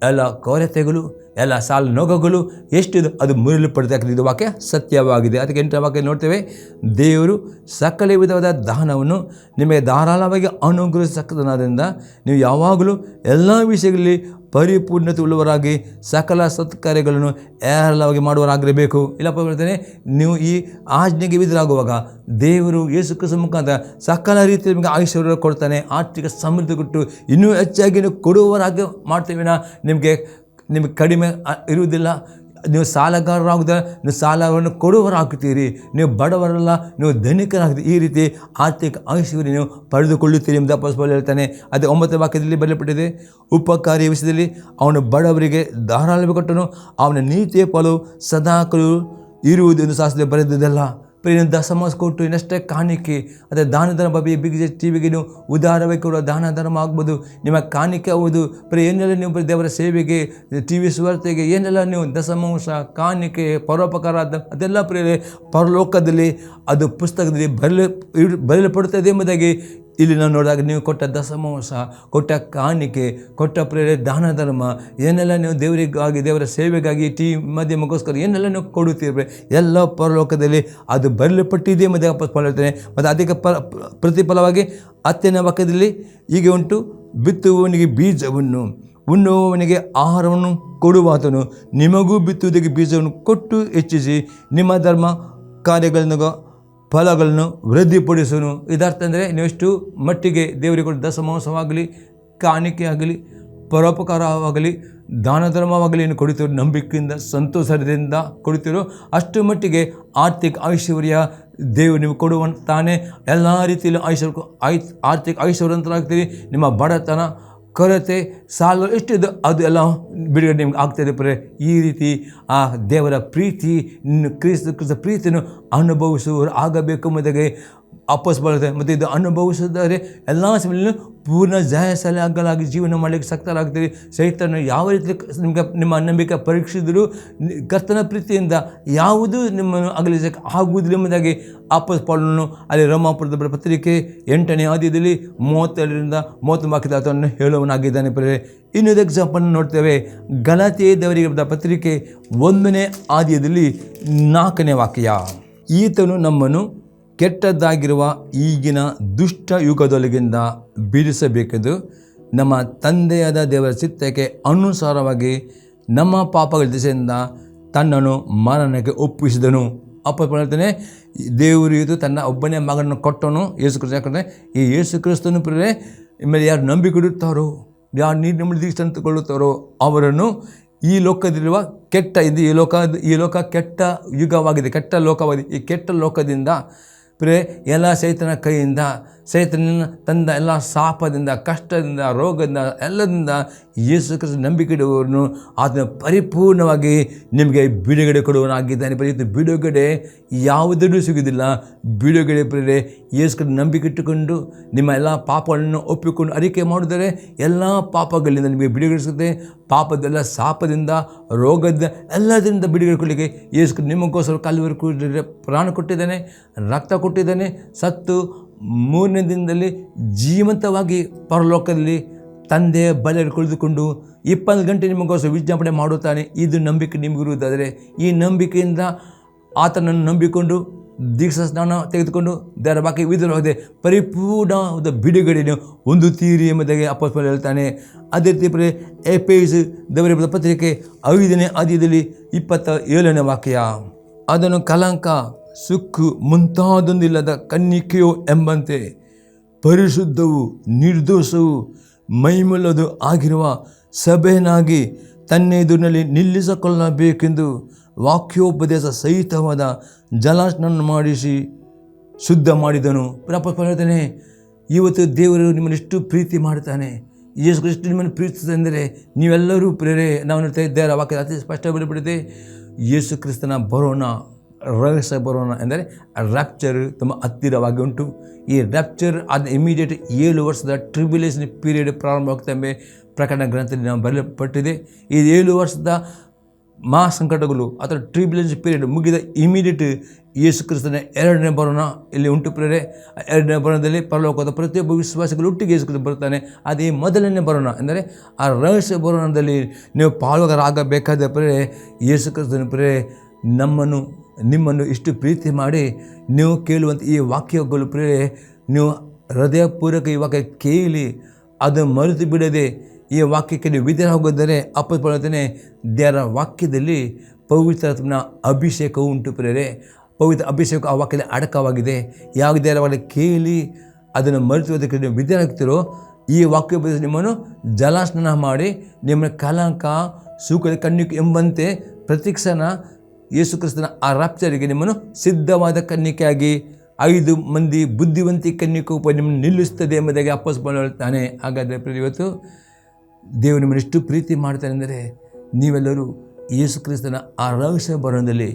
ಎಲ್ಲ ಕೊರತೆಗಳು, ಎಲ್ಲ ಸಾಲ ನೋಗಗಳು ಎಷ್ಟಿದೆ ಅದು ಮುರಿಯಲ್ಪಡ್ತಕ್ಕಂಥ ಇದು ವಾಕ್ಯ ಸತ್ಯವಾಗಿದೆ. ಅದಕ್ಕೆ 8ನೇ ವಾಕ್ಯ ನೋಡ್ತೇವೆ, ದೇವರು ಸಕಲ ವಿಧವಾದ ದಾನವನ್ನು ನಿಮಗೆ ಧಾರಾಳವಾಗಿ ಅನುಗ್ರಹಿಸತಕ್ಕನಾದ್ದರಿಂದ ನೀವು ಯಾವಾಗಲೂ ಎಲ್ಲ ವಿಷಯಗಳಲ್ಲಿ ಪರಿಪೂರ್ಣತೆ ಉಳ್ಳವರಾಗಿ ಸಕಲ ಸತ್ಕಾರ್ಯಗಳನ್ನು ಹೇರಳವಾಗಿ ಮಾಡುವವರಾಗಿರಬೇಕು. ಇಲ್ಲಪ್ಪ ಹೇಳ್ತೇನೆ, ನೀವು ಈ ಆಜ್ಞೆಗೆ ವಿಧರಾಗುವಾಗ ದೇವರು ಯೇಸು ಕ್ರಿಸ್ತ ಮುಖಾಂತರ ಸಕಲ ರೀತಿಯಲ್ಲಿ ನಿಮಗೆ ಐಶ್ವರ್ಯ ಕೊಡ್ತಾನೆ, ಆರ್ಥಿಕ ಸಮೃದ್ಧಿ ಕೊಟ್ಟು ಇನ್ನೂ ಹೆಚ್ಚಾಗಿ ನೀವು ಕೊಡುವವರಾಗಿ ಮಾಡ್ತೇವೆ. ನಿಮಗೆ ಕಡಿಮೆ ಇರುವುದಿಲ್ಲ. ನೀವು ಸಾಲಗಾರರಾಗುವುದಿಲ್ಲ, ನೀವು ಸಾಲವನ್ನು ಕೊಡುವರಾಗ್ತೀರಿ. ನೀವು ಬಡವರಲ್ಲ, ನೀವು ಧನಿಕರಾಗ್ತೀರಿ. ಈ ರೀತಿ ಆರ್ಥಿಕ ಐಶ್ವರ್ಯ ನೀವು ಪಡೆದುಕೊಳ್ಳುತ್ತೀರಿ ಎಂದು ಅಪೊಸ್ತಲನು ಹೇಳ್ತಾನೆ. ಅದೇ 9ನೇ ವಾಕ್ಯದಲ್ಲಿ ಬರೆಯಲ್ಪಟ್ಟಿದೆ, ಉಪಕಾರಿಯ ವಿಷಯದಲ್ಲಿ ಅವನು ಬಡವರಿಗೆ ಧಾರಾಳವಾಗಿ ಕೊಟ್ಟನು, ಅವನ ನೀತಿಯ ಫಲವು ಸದಾಕಾಲ ಇರುವುದು ಎಂದು ಶಾಸ್ತ್ರದಲ್ಲಿ ಬರೆದಿದ್ದಲ್ಲ. ದಶಮಾಂಶ ಕೊಟ್ಟು ಇನ್ನಷ್ಟೇ ಕಾಣಿಕೆ, ಅದೇ ದಾನ ಧರ್ಮ ಬಗ್ಗೆ ಬಿಗ್ ಟಿವಿಗೆ ನೀವು ಉದಾರವಾಗಿ ಕೊಡುವ ದಾನ ಧರ್ಮ ಆಗ್ಬೋದು, ನಿಮ್ಮ ಕಾಣಿಕೆ ಆಗುವುದು. ಏನೆಲ್ಲ ನೀವು ದೇವರ ಸೇವೆಗೆ, TV ಸುವಾರ್ತೆಗೆ ಏನೆಲ್ಲ ನೀವು ದಶಮಾಂಶ ಕಾಣಿಕೆ ಪರೋಪಕಾರ ಅದೆಲ್ಲ ಪರಲೋಕದಲ್ಲಿ ಅದು ಪುಸ್ತಕದಲ್ಲಿ ಬರೆಯಲ್ಪಡುತ್ತದೆ ಎಂಬುದಾಗಿ ಇಲ್ಲಿ ನಾವು ನೋಡಿದಾಗ ನೀವು ಕೊಟ್ಟ ದಶಮಾಂಶ, ಕೊಟ್ಟ ಕಾಣಿಕೆ, ಕೊಟ್ಟ ದಾನ ಧರ್ಮ ಏನೆಲ್ಲ ನೀವು ದೇವರಿಗಾಗಿ, ದೇವರ ಸೇವೆಗಾಗಿ, ಮಾಧ್ಯಮಕ್ಕೋಸ್ಕರ ಏನೆಲ್ಲ ನೀವು ಕೊಡುತ್ತೀರಿ ಎಲ್ಲ ಪರಲೋಕದಲ್ಲಿ ಅದು ಬರೆಯಲ್ಪಟ್ಟಿದೆ ಎಂಬುದಾಗಿ ಅಪೊಸ್ತಲನು ಹೇಳ್ತಾನೆ. ಮತ್ತು ಅದಕ್ಕೆ ಪ್ರತಿಫಲವಾಗಿ 10ನೇ ವಾಕ್ಯದಲ್ಲಿ ಹೀಗೆ ಉಂಟು, ಬಿತ್ತುವವನಿಗೆ ಬೀಜವನ್ನು, ಉಣ್ಣುವವನಿಗೆ ಆಹಾರವನ್ನು ಕೊಡುವಾತನು ನಿಮಗೂ ಬಿತ್ತುವುದಕ್ಕೆ ಬೀಜವನ್ನು ಕೊಟ್ಟು ಹೆಚ್ಚಿಸಿ ನಿಮ್ಮ ಧರ್ಮ ಕಾರ್ಯಗಳನ್ನು ಫಲಗಳನ್ನು ವೃದ್ಧಿಪಡಿಸುವನು. ಇದರ್ಥ ಅಂದರೆ ನೀವೆಷ್ಟು ಮಟ್ಟಿಗೆ ದೇವರಿಗೆ ಕೊಟ್ಟು ದಶಮಾಂಶವಾಗಲಿ, ಕಾಣಿಕೆ ಆಗಲಿ, ಪರೋಪಕಾರವಾಗಲಿ, ದಾನ ಧರ್ಮವಾಗಲಿ ಏನು ಕೊಡುತ್ತೀರೋ, ನಂಬಿಕೆಯಿಂದ ಸಂತೋಷದಿಂದ ಕೊಡುತ್ತೀರೋ ಅಷ್ಟು ಮಟ್ಟಿಗೆ ಆರ್ಥಿಕ ಐಶ್ವರ್ಯ ದೇವರು ನೀವು ಕೊಡುವಂತಾನೆ. ಎಲ್ಲ ರೀತಿಯಲ್ಲಿ ಆರ್ಥಿಕ ಐಶ್ವರ್ಯವಂತರಾಗ್ತೀರಿ. ನಿಮ್ಮ ಬಡತನ, ಕೊರತೆ, ಸಾಲ ಎಷ್ಟಿದೆ ಅದು ಎಲ್ಲ ಬಿಡುಗಡೆ ನಿಮ್ಗೆ ಆಗ್ತಾಯಿದೆ. ಈ ರೀತಿ ಆ ದೇವರ ಪ್ರೀತಿ, ಕ್ರಿಸ್ತ ಪ್ರೀತಿಯನ್ನು ಅನುಭವಿಸುವವರು ಆಗಬೇಕು ಎಂಬುದಾಗಿ ಅಪೊಸ್ತಲನು. ಮತ್ತು ಇದು ಅನುಭವಿಸಿದರೆ ಎಲ್ಲ ಸಮಯದಲ್ಲೂ ಪೂರ್ಣ ಜಯಶಾಲಿಯಾಗಿ ಜೀವನ ಮಾಡಲಿಕ್ಕೆ ಶಕ್ತರಾಗ್ತೀರಿ. ಸೈತಾನನು ಯಾವ ರೀತಿ ನಿಮ್ಮ ನಂಬಿಕೆ ಪರೀಕ್ಷಿಸಿದರೂ ಕರ್ತನ ಪ್ರೀತಿಯಿಂದ ಯಾವುದೂ ನಿಮ್ಮನ್ನು ಅಗಲಿಸಕ್ಕೆ ಆಗುವುದಿಲ್ಲ ಎಂಬುದಾಗಿ ಅಪೊಸ್ತಲನು ಅಲ್ಲಿ ರೋಮಾಪುರದ ಪತ್ರಿಕೆ 8ನೇ ಅಧ್ಯಾಯದಲ್ಲಿ 32ರಿಂದ 33 ವಾಕ್ಯವನ್ನು ಹೇಳುವನಾಗಿದ್ದಾನೆ. ಇನ್ನೊಂದು ಎಕ್ಸಾಂಪಲ್ ನೋಡ್ತೇವೆ, ಗಲಾತ್ಯದವರಿಗೆ ಬರೆದ ಪತ್ರಿಕೆ 1ನೇ ಅಧ್ಯಾಯದಲ್ಲಿ 4ನೇ ವಾಕ್ಯ, ಈತನು ನಮ್ಮನ್ನು ಕೆಟ್ಟದ್ದಾಗಿರುವ ಈಗಿನ ದುಷ್ಟ ಯುಗದೊಳಗಿಂದ ಬಿಡಿಸಬೇಕೆಂದು ನಮ್ಮ ತಂದೆಯಾದ ದೇವರ ಚಿತ್ತಕ್ಕೆ ಅನುಸಾರವಾಗಿ ನಮ್ಮ ಪಾಪಗಳ ದಿಸೆಯಿಂದ ತನ್ನನ್ನು ಮರಣಕ್ಕೆ ಒಪ್ಪಿಸಿದನು. ಅಪೋಸ್ತಲನು ಹೇಳ್ತಾನೆ, ದೇವರು ಇದು ತನ್ನ ಒಬ್ಬನೇ ಮಗನನ್ನು ಕೊಟ್ಟನು ಯೇಸು ಕ್ರಿಸ್ತ. ಯಾಕಂದರೆ ಈ ಯೇಸು ಕ್ರಿಸ್ತನು ಪ್ರಿಯರೇ ಮೇಲೆ ಯಾರು ನಂಬಿಕೆ ಇಡುತ್ತಾರೋ, ಯಾರು ನೀರು ದೀಕ್ಷೆ ಅಂತುಕೊಳ್ಳುತ್ತಾರೋ ಅವರನ್ನು ಈ ಲೋಕದಲ್ಲಿರುವ ಕೆಟ್ಟ ಈ ಲೋಕ ಕೆಟ್ಟ ಯುಗವಾಗಿದೆ, ಕೆಟ್ಟ ಲೋಕವಾಗಿದೆ. ಈ ಕೆಟ್ಟ ಲೋಕದಿಂದ ಪ್ರಿಯರೇ ಎಲ್ಲ ಸೈತನ ಕೈಯಿಂದ, ಸೈತನ ತಂದ ಎಲ್ಲ ಶಾಪದಿಂದ, ಕಷ್ಟದಿಂದ, ರೋಗದಿಂದ, ಎಲ್ಲದಿಂದ ಯೇಸು ಕ್ರಿಸ್ತ ನಂಬಿಕೆ ಇಡುವವರನ್ನು ಆತನ ಪರಿಪೂರ್ಣವಾಗಿ ನಿಮಗೆ ಬಿಡುಗಡೆ ಕೊಡುವನಾಗಿದ್ದಾನೆ. ಇದು ಬಿಡುಗಡೆ ಯಾವುದೂ ಸಿಗುವುದಿಲ್ಲ. ಬಿಡುಗಡೆ ಪ್ರಿಯರೇ ಯೇಸು ಕ್ರಿಸ್ತ ನಂಬಿಕೆ ಇಟ್ಟುಕೊಂಡು ನಿಮ್ಮ ಎಲ್ಲ ಪಾಪಗಳನ್ನು ಒಪ್ಪಿಕೊಂಡು ಅರಿಕೆ ಮಾಡಿದರೆ ಎಲ್ಲ ಪಾಪಗಳಿಂದ ನಿಮಗೆ ಬಿಡುಗಡೆ ಸಿಗುತ್ತೆ. ಪಾಪದೆಲ್ಲ ಶಾಪದಿಂದ, ರೋಗದ ಎಲ್ಲದರಿಂದ ಬಿಡುಗಡೆ ಕೊಡಲಿಕ್ಕೆ ಯೇಸು ಕ್ರಿಸ್ತ ನಿಮಗೋಸ್ಕರ ಕಲ್ವರಿ ಪ್ರಾಣ ಕೊಟ್ಟಿದ್ದಾನೆ, ರಕ್ತ ಕೊಟ್ಟಿದ್ದಾನೆ. ಸತ್ತು 3ನೇ ದಿನದಲ್ಲಿ ಜೀವಂತವಾಗಿ ಪರಲೋಕದಲ್ಲಿ ತಂದೆಯ ಬಲೆಯಲ್ಲಿ ಕುಳಿತುಕೊಂಡು 24 ಗಂಟೆ ನಿಮಗೋಸ್ಕರ ವಿಜ್ಞಾಪನೆ ಮಾಡುತ್ತಾನೆ. ಇದು ನಂಬಿಕೆ ನಿಮಗಿರುವುದಾದರೆ ಈ ನಂಬಿಕೆಯಿಂದ ಆತನನ್ನು ನಂಬಿಕೊಂಡು ದೀಕ್ಷಾ ಸ್ನಾನ ತೆಗೆದುಕೊಂಡು ದೇವರ ವಾಕ್ಯ ವಿಧವಾಗಿದೆ ಪರಿಪೂರ್ಣವಾದ ಬಿಡುಗಡೆಯನ್ನು ಹೊಂದುತ್ತೀರಿ ಎಂಬುದಾಗಿ ಅಪೊಸ್ತಲನು ಹೇಳ್ತಾನೆ. ಅದೇ ರೀತಿ ಎಫೆಸ ದೇವರ ಪತ್ರಿಕೆ 5ನೇ ಅಧ್ಯಾಯದಲ್ಲಿ 27ನೇ ವಾಕ್ಯ, ಅದನ್ನು ಕಲಂಕ, ಸುಕ್ಕು ಮುಂತಾದೊಂದಿಲ್ಲದ ಕನ್ನಿಕೆಯೋ ಎಂಬಂತೆ ಪರಿಶುದ್ಧವು, ನಿರ್ದೋಷವು, ಮೈಮುಲ್ಲದು ಆಗಿರುವ ಸಭೆಯನ್ನಾಗಿ ತನ್ನೆದುರಿನಲ್ಲಿ ನಿಲ್ಲಿಸಿಕೊಳ್ಳಬೇಕೆಂದು ವಾಕ್ಯೋಪದೇಶ ಸಹಿತವಾದ ಜಲಸ್ನಾನ ಮಾಡಿಸಿ ಶುದ್ಧ ಮಾಡಿದನು. ಹೇಳ್ತಾನೆ, ಇವತ್ತು ದೇವರು ನಿಮ್ಮನ್ನು ಎಷ್ಟು ಪ್ರೀತಿ ಮಾಡ್ತಾನೆ. ಯೇಸು ಕ್ರಿಸ್ತ ನಿಮ್ಮನ್ನು ಪ್ರೀತಿಸಿದೆಂದರೆ ನೀವೆಲ್ಲರೂ ಪ್ರೇರೆ ನಾವು ನೋಡ್ತಾ ಇದ್ದೇವೆ. ವಾಕ್ಯ ಅತಿ ಸ್ಪಷ್ಟ ಬಿಡಿಬಿಡಿದೆ. ಯೇಸು ಕ್ರಿಸ್ತನ ಬರೋಣ, ರಹಸ್ಯ ಬರೋಣ ಎಂದರೆ ರ್ಯಾಪ್ಚರ್ ತುಂಬ ಹತ್ತಿರವಾಗಿ ಉಂಟು. ಈ ರ್ಯಾಪ್ಚರ್ ಅದು ಇಮಿಡಿಯೇಟ್ 7 ವರ್ಷದ ಟ್ರಿಬ್ಯುಲೇಷನ್ ಪೀರಿಯಡ್ ಪ್ರಾರಂಭವಾಗ್ತಂಬೆ ಪ್ರಕಟಣೆ ಗ್ರಂಥದಲ್ಲಿ ನಾವು ಬರೆಯಲ್ಪಟ್ಟಿದೆ. ಈ 7 ವರ್ಷದ ಸಂಕಟಗಳು ಅಥವಾ ಟ್ರಿಬ್ಯುಲೇಷನ್ ಪೀರಿಯಡ್ ಮುಗಿದ ಇಮಿಡಿಯೇಟ್ ಯೇಸು ಕ್ರಿಸ್ತನ 2ನೇ ಬರೋಣ ಇಲ್ಲಿ ಉಂಟು ಪ್ರೇರೆ. 2ನೇ ಬರೋಣದಲ್ಲಿ ಪರಲೋಕದ ಪ್ರತಿಯೊಬ್ಬ ವಿಶ್ವಾಸಿಗಳು ಒಟ್ಟಿಗೆ ಯೇಸು ಕ್ರಿಸ್ತ ಬರ್ತಾನೆ. ಅದೇ ಮೊದಲನೇ ಬರೋಣ ಎಂದರೆ ಆ ರಹಸ್ಯ ಬರೋಣದಲ್ಲಿ ನೀವು ಪಾಲುಗಾರರಾಗಬೇಕಾದ ಪ್ರೇರೆ ಯೇಸು ಕ್ರಿಸ್ತನ ಪ್ರೇರೆ ನಿಮ್ಮನ್ನು ಇಷ್ಟು ಪ್ರೀತಿ ಮಾಡಿ ನೀವು ಕೇಳುವಂಥ ಈ ವಾಕ್ಯಗಳು ಪ್ರೇರೆ ನೀವು ಹೃದಯಪೂರ್ವಕ ಈ ವಾಕ್ಯ ಕೇಳಿ ಅದು ಮರೆತು ಬಿಡದೆ ಈ ವಾಕ್ಯಕ್ಕೆ ನೀವು ವಿಧೇಯರಾಗಿದ್ದರೆ ಅಪೊಸ್ತಲನು ದೇವರ ವಾಕ್ಯದಲ್ಲಿ ಪವಿತ್ರಾತ್ಮನ ಅಭಿಷೇಕವು ಉಂಟು ಪ್ರೇರೆ. ಪವಿತ್ರ ಅಭಿಷೇಕ ಆ ವಾಕ್ಯದಲ್ಲಿ ಅಡಕವಾಗಿದೆ. ಯಾವ ದೇವರ ವಾಕ್ಯ ಕೇಳಿ ಅದನ್ನು ಮರೆತುವುದಕ್ಕೆ ನೀವು ವಿಧೇಯರಾಗ್ತಿರೋ ಈ ವಾಕ್ಯ ನಿಮ್ಮನ್ನು ಜಲಸ್ನಾನ ಮಾಡಿ ನಿಮ್ಮ ಕಲಂಕ, ಸೂಕದ ಕನ್ನಿಕೆ ಎಂಬಂತೆ ಪ್ರತಿಕ್ಷಣ ಯೇಸು ಕ್ರಿಸ್ತನ ಆ ರ್ಯಾಪ್ಚರಿಗೆ ನಿಮ್ಮನ್ನು ಸಿದ್ಧವಾದ ಕನ್ನಿಕೆಯಾಗಿ 5 ಮಂದಿ ಬುದ್ಧಿವಂತಿ ಕನ್ನಿಕೆ ನಿಮ್ಮನ್ನು ನಿಲ್ಲಿಸ್ತದೆ ಎಂಬುದಾಗಿ ಅಪೊಸ್ತಲನು ಹೇಳ್ತಾನೆ. ಹಾಗಾದರೆ ಇವತ್ತು ದೇವರು ನಿಮ್ಮನ್ನು ಎಷ್ಟು ಪ್ರೀತಿ ಮಾಡ್ತಾನೆ ಅಂದರೆ ನೀವೆಲ್ಲರೂ ಯೇಸು ಕ್ರಿಸ್ತನ ಆ ರಹಸ್ಯ ಬರೋಣದಲ್ಲಿ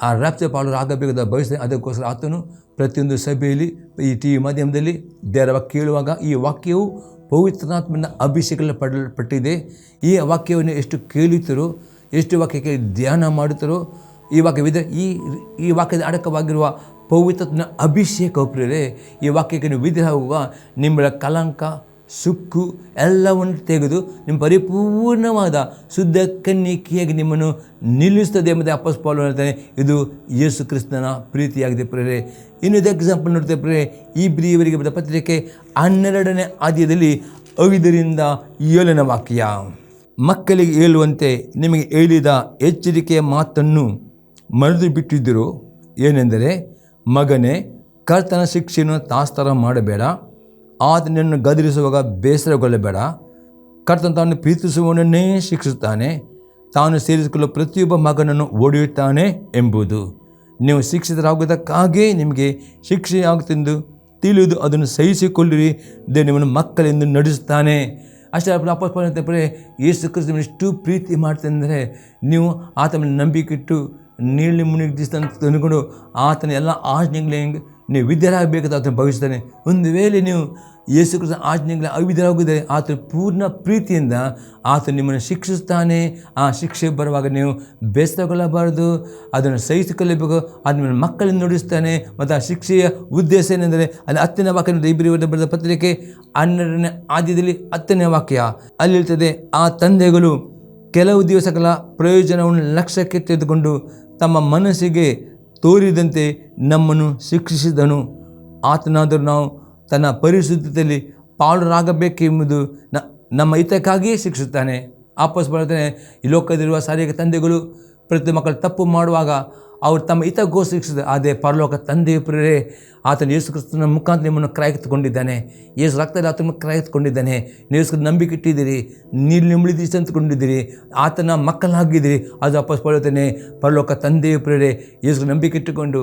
ಆ ರ್ಯಾಪ್ಚರ್ ಪಾಲುಗಾರರಾಗಬೇಕಾದ ಬಯಸಿದೆ. ಅದಕ್ಕೋಸ್ಕರ ಆತನು ಪ್ರತಿಯೊಂದು ಸಭೆಯಲ್ಲಿ ಈ ಟಿವಿ ಮಾಧ್ಯಮದಲ್ಲಿ ದೇವರ ವಾಕ್ಯ ಕೇಳುವಾಗ ಈ ವಾಕ್ಯವು ಪವಿತ್ರಾತ್ಮನ ಅಭಿಷೇಕ ಪಡಲ್ಪಟ್ಟಿದೆ. ಈ ವಾಕ್ಯವನ್ನು ಎಷ್ಟು ಕೇಳುತ್ತೀರೋ, ಎಷ್ಟು ವಾಕ್ಯಕ್ಕೆ ಧ್ಯಾನ ಮಾಡುತ್ತಾರೋ, ಈ ವಾಕ್ಯವಿದೆ ಈ ವಾಕ್ಯದ ಅಡಕವಾಗಿರುವ ಪವಿತ್ರಾತ್ಮನ ಅಭಿಷೇಕ ಪ್ರಿಯರೇ ಈ ವಾಕ್ಯಕ್ಕೆ ನೀವು ವಿಧೇಯರಾಗುವಾಗ ನಿಮ್ಮ ಕಲಂಕ, ಸುಕ್ಕು ಎಲ್ಲವನ್ನು ತೆಗೆದು ನಿಮ್ಮ ಪರಿಪೂರ್ಣವಾದ ಶುದ್ಧ ಕನ್ನಿಕೆಯಾಗಿ ನಿಮ್ಮನ್ನು ನಿಲ್ಲಿಸ್ತದೆ ಎಂಬುದೇ ಅಪೊಸ್ತಲನು ಹೇಳ್ತಾನೆ. ಇದು ಯೇಸು ಕ್ರಿಸ್ತನ ಪ್ರೀತಿಯಾಗಿದೆ ಪ್ರಿಯರೇ. ಇನ್ನೊಂದು ಎಕ್ಸಾಂಪಲ್ ನೋಡ್ತೇವೆ ಪ್ರಿಯರೇ. ಇಬ್ರಿಯರಿಗೆ ಬರೆದ ಪತ್ರಿಕೆ 12ನೇ ಅಧ್ಯಾಯದಲ್ಲಿ 5ರಿಂದ 7ನೇ ವಾಕ್ಯ, ಮಕ್ಕಳಿಗೆ ಹೇಳುವಂತೆ ನಿಮಗೆ ಹೇಳಿದ ಎಚ್ಚರಿಕೆಯ ಮಾತನ್ನು ಮರೆತು ಬಿಟ್ಟಿದ್ದರು. ಏನೆಂದರೆ, ಮಗನೇ, ಕರ್ತನ ಶಿಕ್ಷೆಯನ್ನು ತಾತ್ಸಾರ ಮಾಡಬೇಡ, ಆತನನ್ನು ಗದರಿಸುವಾಗ ಬೇಸರಗೊಳ್ಳಬೇಡ. ಕರ್ತನ ತಾನು ಪ್ರೀತಿಸುವವನನ್ನೇ ಶಿಕ್ಷಿಸುತ್ತಾನೆ, ತಾನು ಸೇರಿಸಿಕೊಳ್ಳುವ ಪ್ರತಿಯೊಬ್ಬ ಮಗನನ್ನು ಹೊಡೆಯುತ್ತಾನೆ ಎಂಬುದು. ನೀವು ಶಿಕ್ಷಿತರಾಗುವುದಕ್ಕಾಗೇ ನಿಮಗೆ ಶಿಕ್ಷೆಯಾಗುತ್ತೆಂದು ತಿಳಿದು ಅದನ್ನು ಸಹಿಸಿಕೊಳ್ಳಿರಿ. ದೇವರು ನಿಮ್ಮನ್ನು ಮಕ್ಕಳೆಂದು ನಡೆಸುತ್ತಾನೆ. ಅಷ್ಟೇ ಅಪೊಸ್ತಲನು ಯೇಸು ಕ್ರಿಸ್ತನ ಎಷ್ಟು ಪ್ರೀತಿ ಮಾಡ್ತಾನೆ ಅಂದರೆ ನೀವು ಆತನ ನಂಬಿಕೆ ಇಟ್ಟು ನೀಳಿ ಮುಳುಗಿಸ್ತಂತ ಅಂದ್ಕೊಂಡು ಆತನ ಎಲ್ಲ ಆಜ್ಞೆಗಳಿಗೆ ನೀವು ವಿಧೇಯರಾಗಬೇಕಾದ ಆತನ ಭವಿಷ್ಯತಾನೆ. ಒಂದು ವೇಳೆ ನೀವು ಯೇಸು ಕ್ರಿಸ್ತನ ಆಜ್ಞೆಗಳ ಅವಿಧೇಯರಾಗುವುದೇ ಆತನ ಪೂರ್ಣ ಪ್ರೀತಿಯಿಂದ ಆತ ನಿಮ್ಮನ್ನು ಶಿಕ್ಷಿಸ್ತಾನೆ. ಆ ಶಿಕ್ಷೆ ಬರುವಾಗ ನೀವು ಬೇಸರಗೊಳ್ಳಬಾರದು, ಅದನ್ನು ಸಹಿಸಿಕೊಳ್ಳಬೇಕು. ಅದು ನಿಮ್ಮ ಮಕ್ಕಳನ್ನು ನುಡಿಸ್ತಾನೆ. ಮತ್ತು ಆ ಶಿಕ್ಷೆಯ ಉದ್ದೇಶ ಏನೆಂದರೆ ಅಲ್ಲಿ 10ನೇ ವಾಕ್ಯ, ಇಬ್ರಿಯರಿಗೆ ಬರೆದ ಪತ್ರಿಕೆ 12ನೇ ಅಧ್ಯಾಯದಲ್ಲಿ 10ನೇ ವಾಕ್ಯ ಅಲ್ಲಿ ಹೇಳ್ತದೆ, ಆ ತಂದೆಗಳು ಕೆಲವು ದಿವಸಗಳ ಪ್ರಯೋಜನವನ್ನು ಲಕ್ಷ್ಯಕ್ಕೆ ತೆಗೆದುಕೊಂಡು ತಮ್ಮ ಮನಸ್ಸಿಗೆ ತೋರಿದಂತೆ ನಮ್ಮನ್ನು ಶಿಕ್ಷಿಸಿದನು. ಆತನಾದರೂ ನಾವು ತನ್ನ ಪರಿಶುದ್ಧತೆಯಲ್ಲಿ ಪಾಲುರಾಗಬೇಕೆಂಬುದು ನಮ್ಮ ಹಿತಕ್ಕಾಗಿಯೇ ಶಿಕ್ಷಿಸುತ್ತಾನೆ. ಅಪೊಸ್ತಲನು ಹೇಳ್ತಾನೆ, ಈ ಲೋಕದಲ್ಲಿರುವ ಸಾರಿಗೆ ತಂದೆಗಳು ಪ್ರತಿ ಮಕ್ಕಳು ತಪ್ಪು ಮಾಡುವಾಗ ಅವರು ತಮ್ಮ ಹಿತಗೋಸ್ಕರ ಅದೇ ಪರಲೋಕ ತಂದೆಯ ಪ್ರಿಯರೇ, ಆತನು ಯೇಸು ಕ್ರಿಸ್ತನ ಮುಖಾಂತರ ನಿಮ್ಮನ್ನು ಕ್ರಯತ್ಕೊಂಡಿದ್ದಾನೆ. ಯೇಸು ರಕ್ತದಲ್ಲಿ ಆತನ ಕ್ರಯತ್ಕೊಂಡಿದ್ದಾನೆ. ನೀವು ಯೇಸು ನಂಬಿಕೆ ಇಟ್ಟಿದ್ದೀರಿ, ನೀರು ನಿಂಬಳಿದಿ ಅಂದುಕೊಂಡಿದ್ದೀರಿ, ಆತನ ಮಕ್ಕಳಾಗಿದ್ದೀರಿ. ಅದು ವಾಪಸ್ ಪಡೆಯುತ್ತಾನೆ. ಪರಲೋಕ ತಂದೆಯ ಪ್ರಿಯರೇ, ಯೇಸು ನಂಬಿಕೆ ಇಟ್ಟುಕೊಂಡು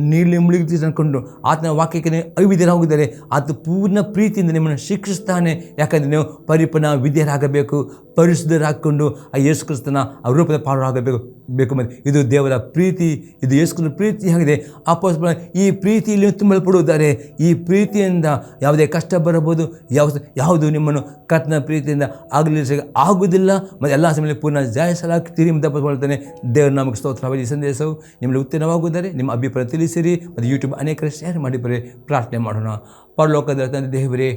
ನೀರು ಮುಳುಗಿ ಅಂದ್ಕೊಂಡು ಆತನ ವಾಕ್ಯಕ್ಕೆ ಅವಿಧೇಯರಾಗಿದ್ದಾರೆ. ಆತ ಪೂರ್ಣ ಪ್ರೀತಿಯಿಂದ ನಿಮ್ಮನ್ನು ಶಿಕ್ಷಿಸ್ತಾನೆ. ಯಾಕಂದರೆ ನೀವು ಪರಿಪೂರ್ಣ ವಿಧೇಯರಾಗಬೇಕು, ಪರಿಶುದ್ಧರಾಗಿಕೊಂಡು ಆ ಯೇಸು ಕ್ರಿಸ್ತನ ರೂಪದ ಪಾಲುರಾಗಬೇಕು ಮತ್ತು ಇದು ದೇವರ ಪ್ರೀತಿ, ಇದು ಯೇಸು ಕ್ರಿಸ್ತನ ಪ್ರೀತಿಯಾಗಿದೆ. ಅಪೊಸ್ತಲರು ಈ ಪ್ರೀತಿಯಲ್ಲಿ ತುಂಬಲ್ಪಡುತ್ತಾರೆ. ಈ ಪ್ರೀತಿಯಿಂದ ಯಾವುದೇ ಕಷ್ಟ ಬರಬಹುದು, ಯಾವುದು ನಿಮ್ಮನ್ನು ಕರ್ತನ ಪ್ರೀತಿಯಿಂದ ಆಗುವುದಿಲ್ಲ ಮತ್ತು ಎಲ್ಲ ಸಮಯದಲ್ಲಿ ಪೂರ್ಣ ಜಯಿಸಲಾಗ್ತೀರಿ ಅಂತ ಹೇಳ್ತಾನೆ. ದೇವರು ನಮಗೆ ಸ್ತೋತ್ರವಾದ ಈ ಸಂದೇಶವು ನಿಮ್ಮಲ್ಲಿ ಉತ್ತಮವಾಗುತ್ತಾರೆ. ನಿಮ್ಮ ಅಭಿಪ್ರಾಯ ತಿಳಿಸಿರಿ ಮತ್ತು ಯೂಟ್ಯೂಬ್ ಅನೇಕರು ಶೇರ್ ಮಾಡಿ ಪ್ರಾರ್ಥನೆ ಮಾಡೋಣ. ಪರಲೋಕದ ತಂದೆ ದೇವರೇ,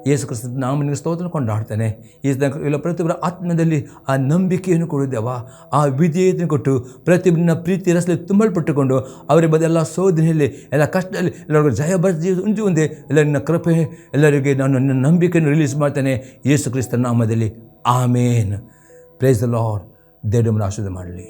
ಯೇಸು ಕ್ರಿಸ್ತನ ನಾಮನಿಗೆ ಸ್ತೋತ್ರ ಕೊಂಡಾಡ್ತಾನೆ. ಈ ಎಲ್ಲ ಪ್ರತಿಯೊಬ್ಬರ ಆತ್ಮದಲ್ಲಿ ಆ ನಂಬಿಕೆಯನ್ನು ಕೊಡುತ್ತೇವ, ಆ ವಿಧೇಯತೆಯನ್ನು ಕೊಟ್ಟು ಪ್ರತಿಯೊಬ್ಬನ ಪ್ರೀತಿ ರಸದಲ್ಲಿ ತುಂಬಲ್ಪಟ್ಟುಕೊಂಡು ಅವರಿಗೆ ಬಂದ ಎಲ್ಲ ಶೋಧನೆಯಲ್ಲಿ, ಎಲ್ಲ ಕಷ್ಟದಲ್ಲಿ ಎಲ್ಲರಿಗೂ ಜಯ ಬರ್ತಿ ಉಂಟು ಒಂದೇ ಎಲ್ಲರಿನ ಕೃಪೆ, ಎಲ್ಲರಿಗೆ ನಾನು ನನ್ನ ನಂಬಿಕೆಯನ್ನು ರಿಲೀಸ್ ಮಾಡ್ತೇನೆ ಯೇಸು ಕ್ರಿಸ್ತನ ನಾಮದಲ್ಲಿ. ಆಮೇನ್. Praise the Lord. ದೇವರನ್ನು ಆಶೀರ್ವಾದ ಮಾಡಲಿ.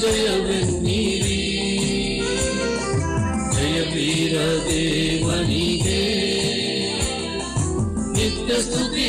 ಜಯವೆನ್ನಿರಿ, ಜಯ ವೀರ ದೇವನಿಗೆ ನಿತ್ಯ ಸ್ತುತಿ.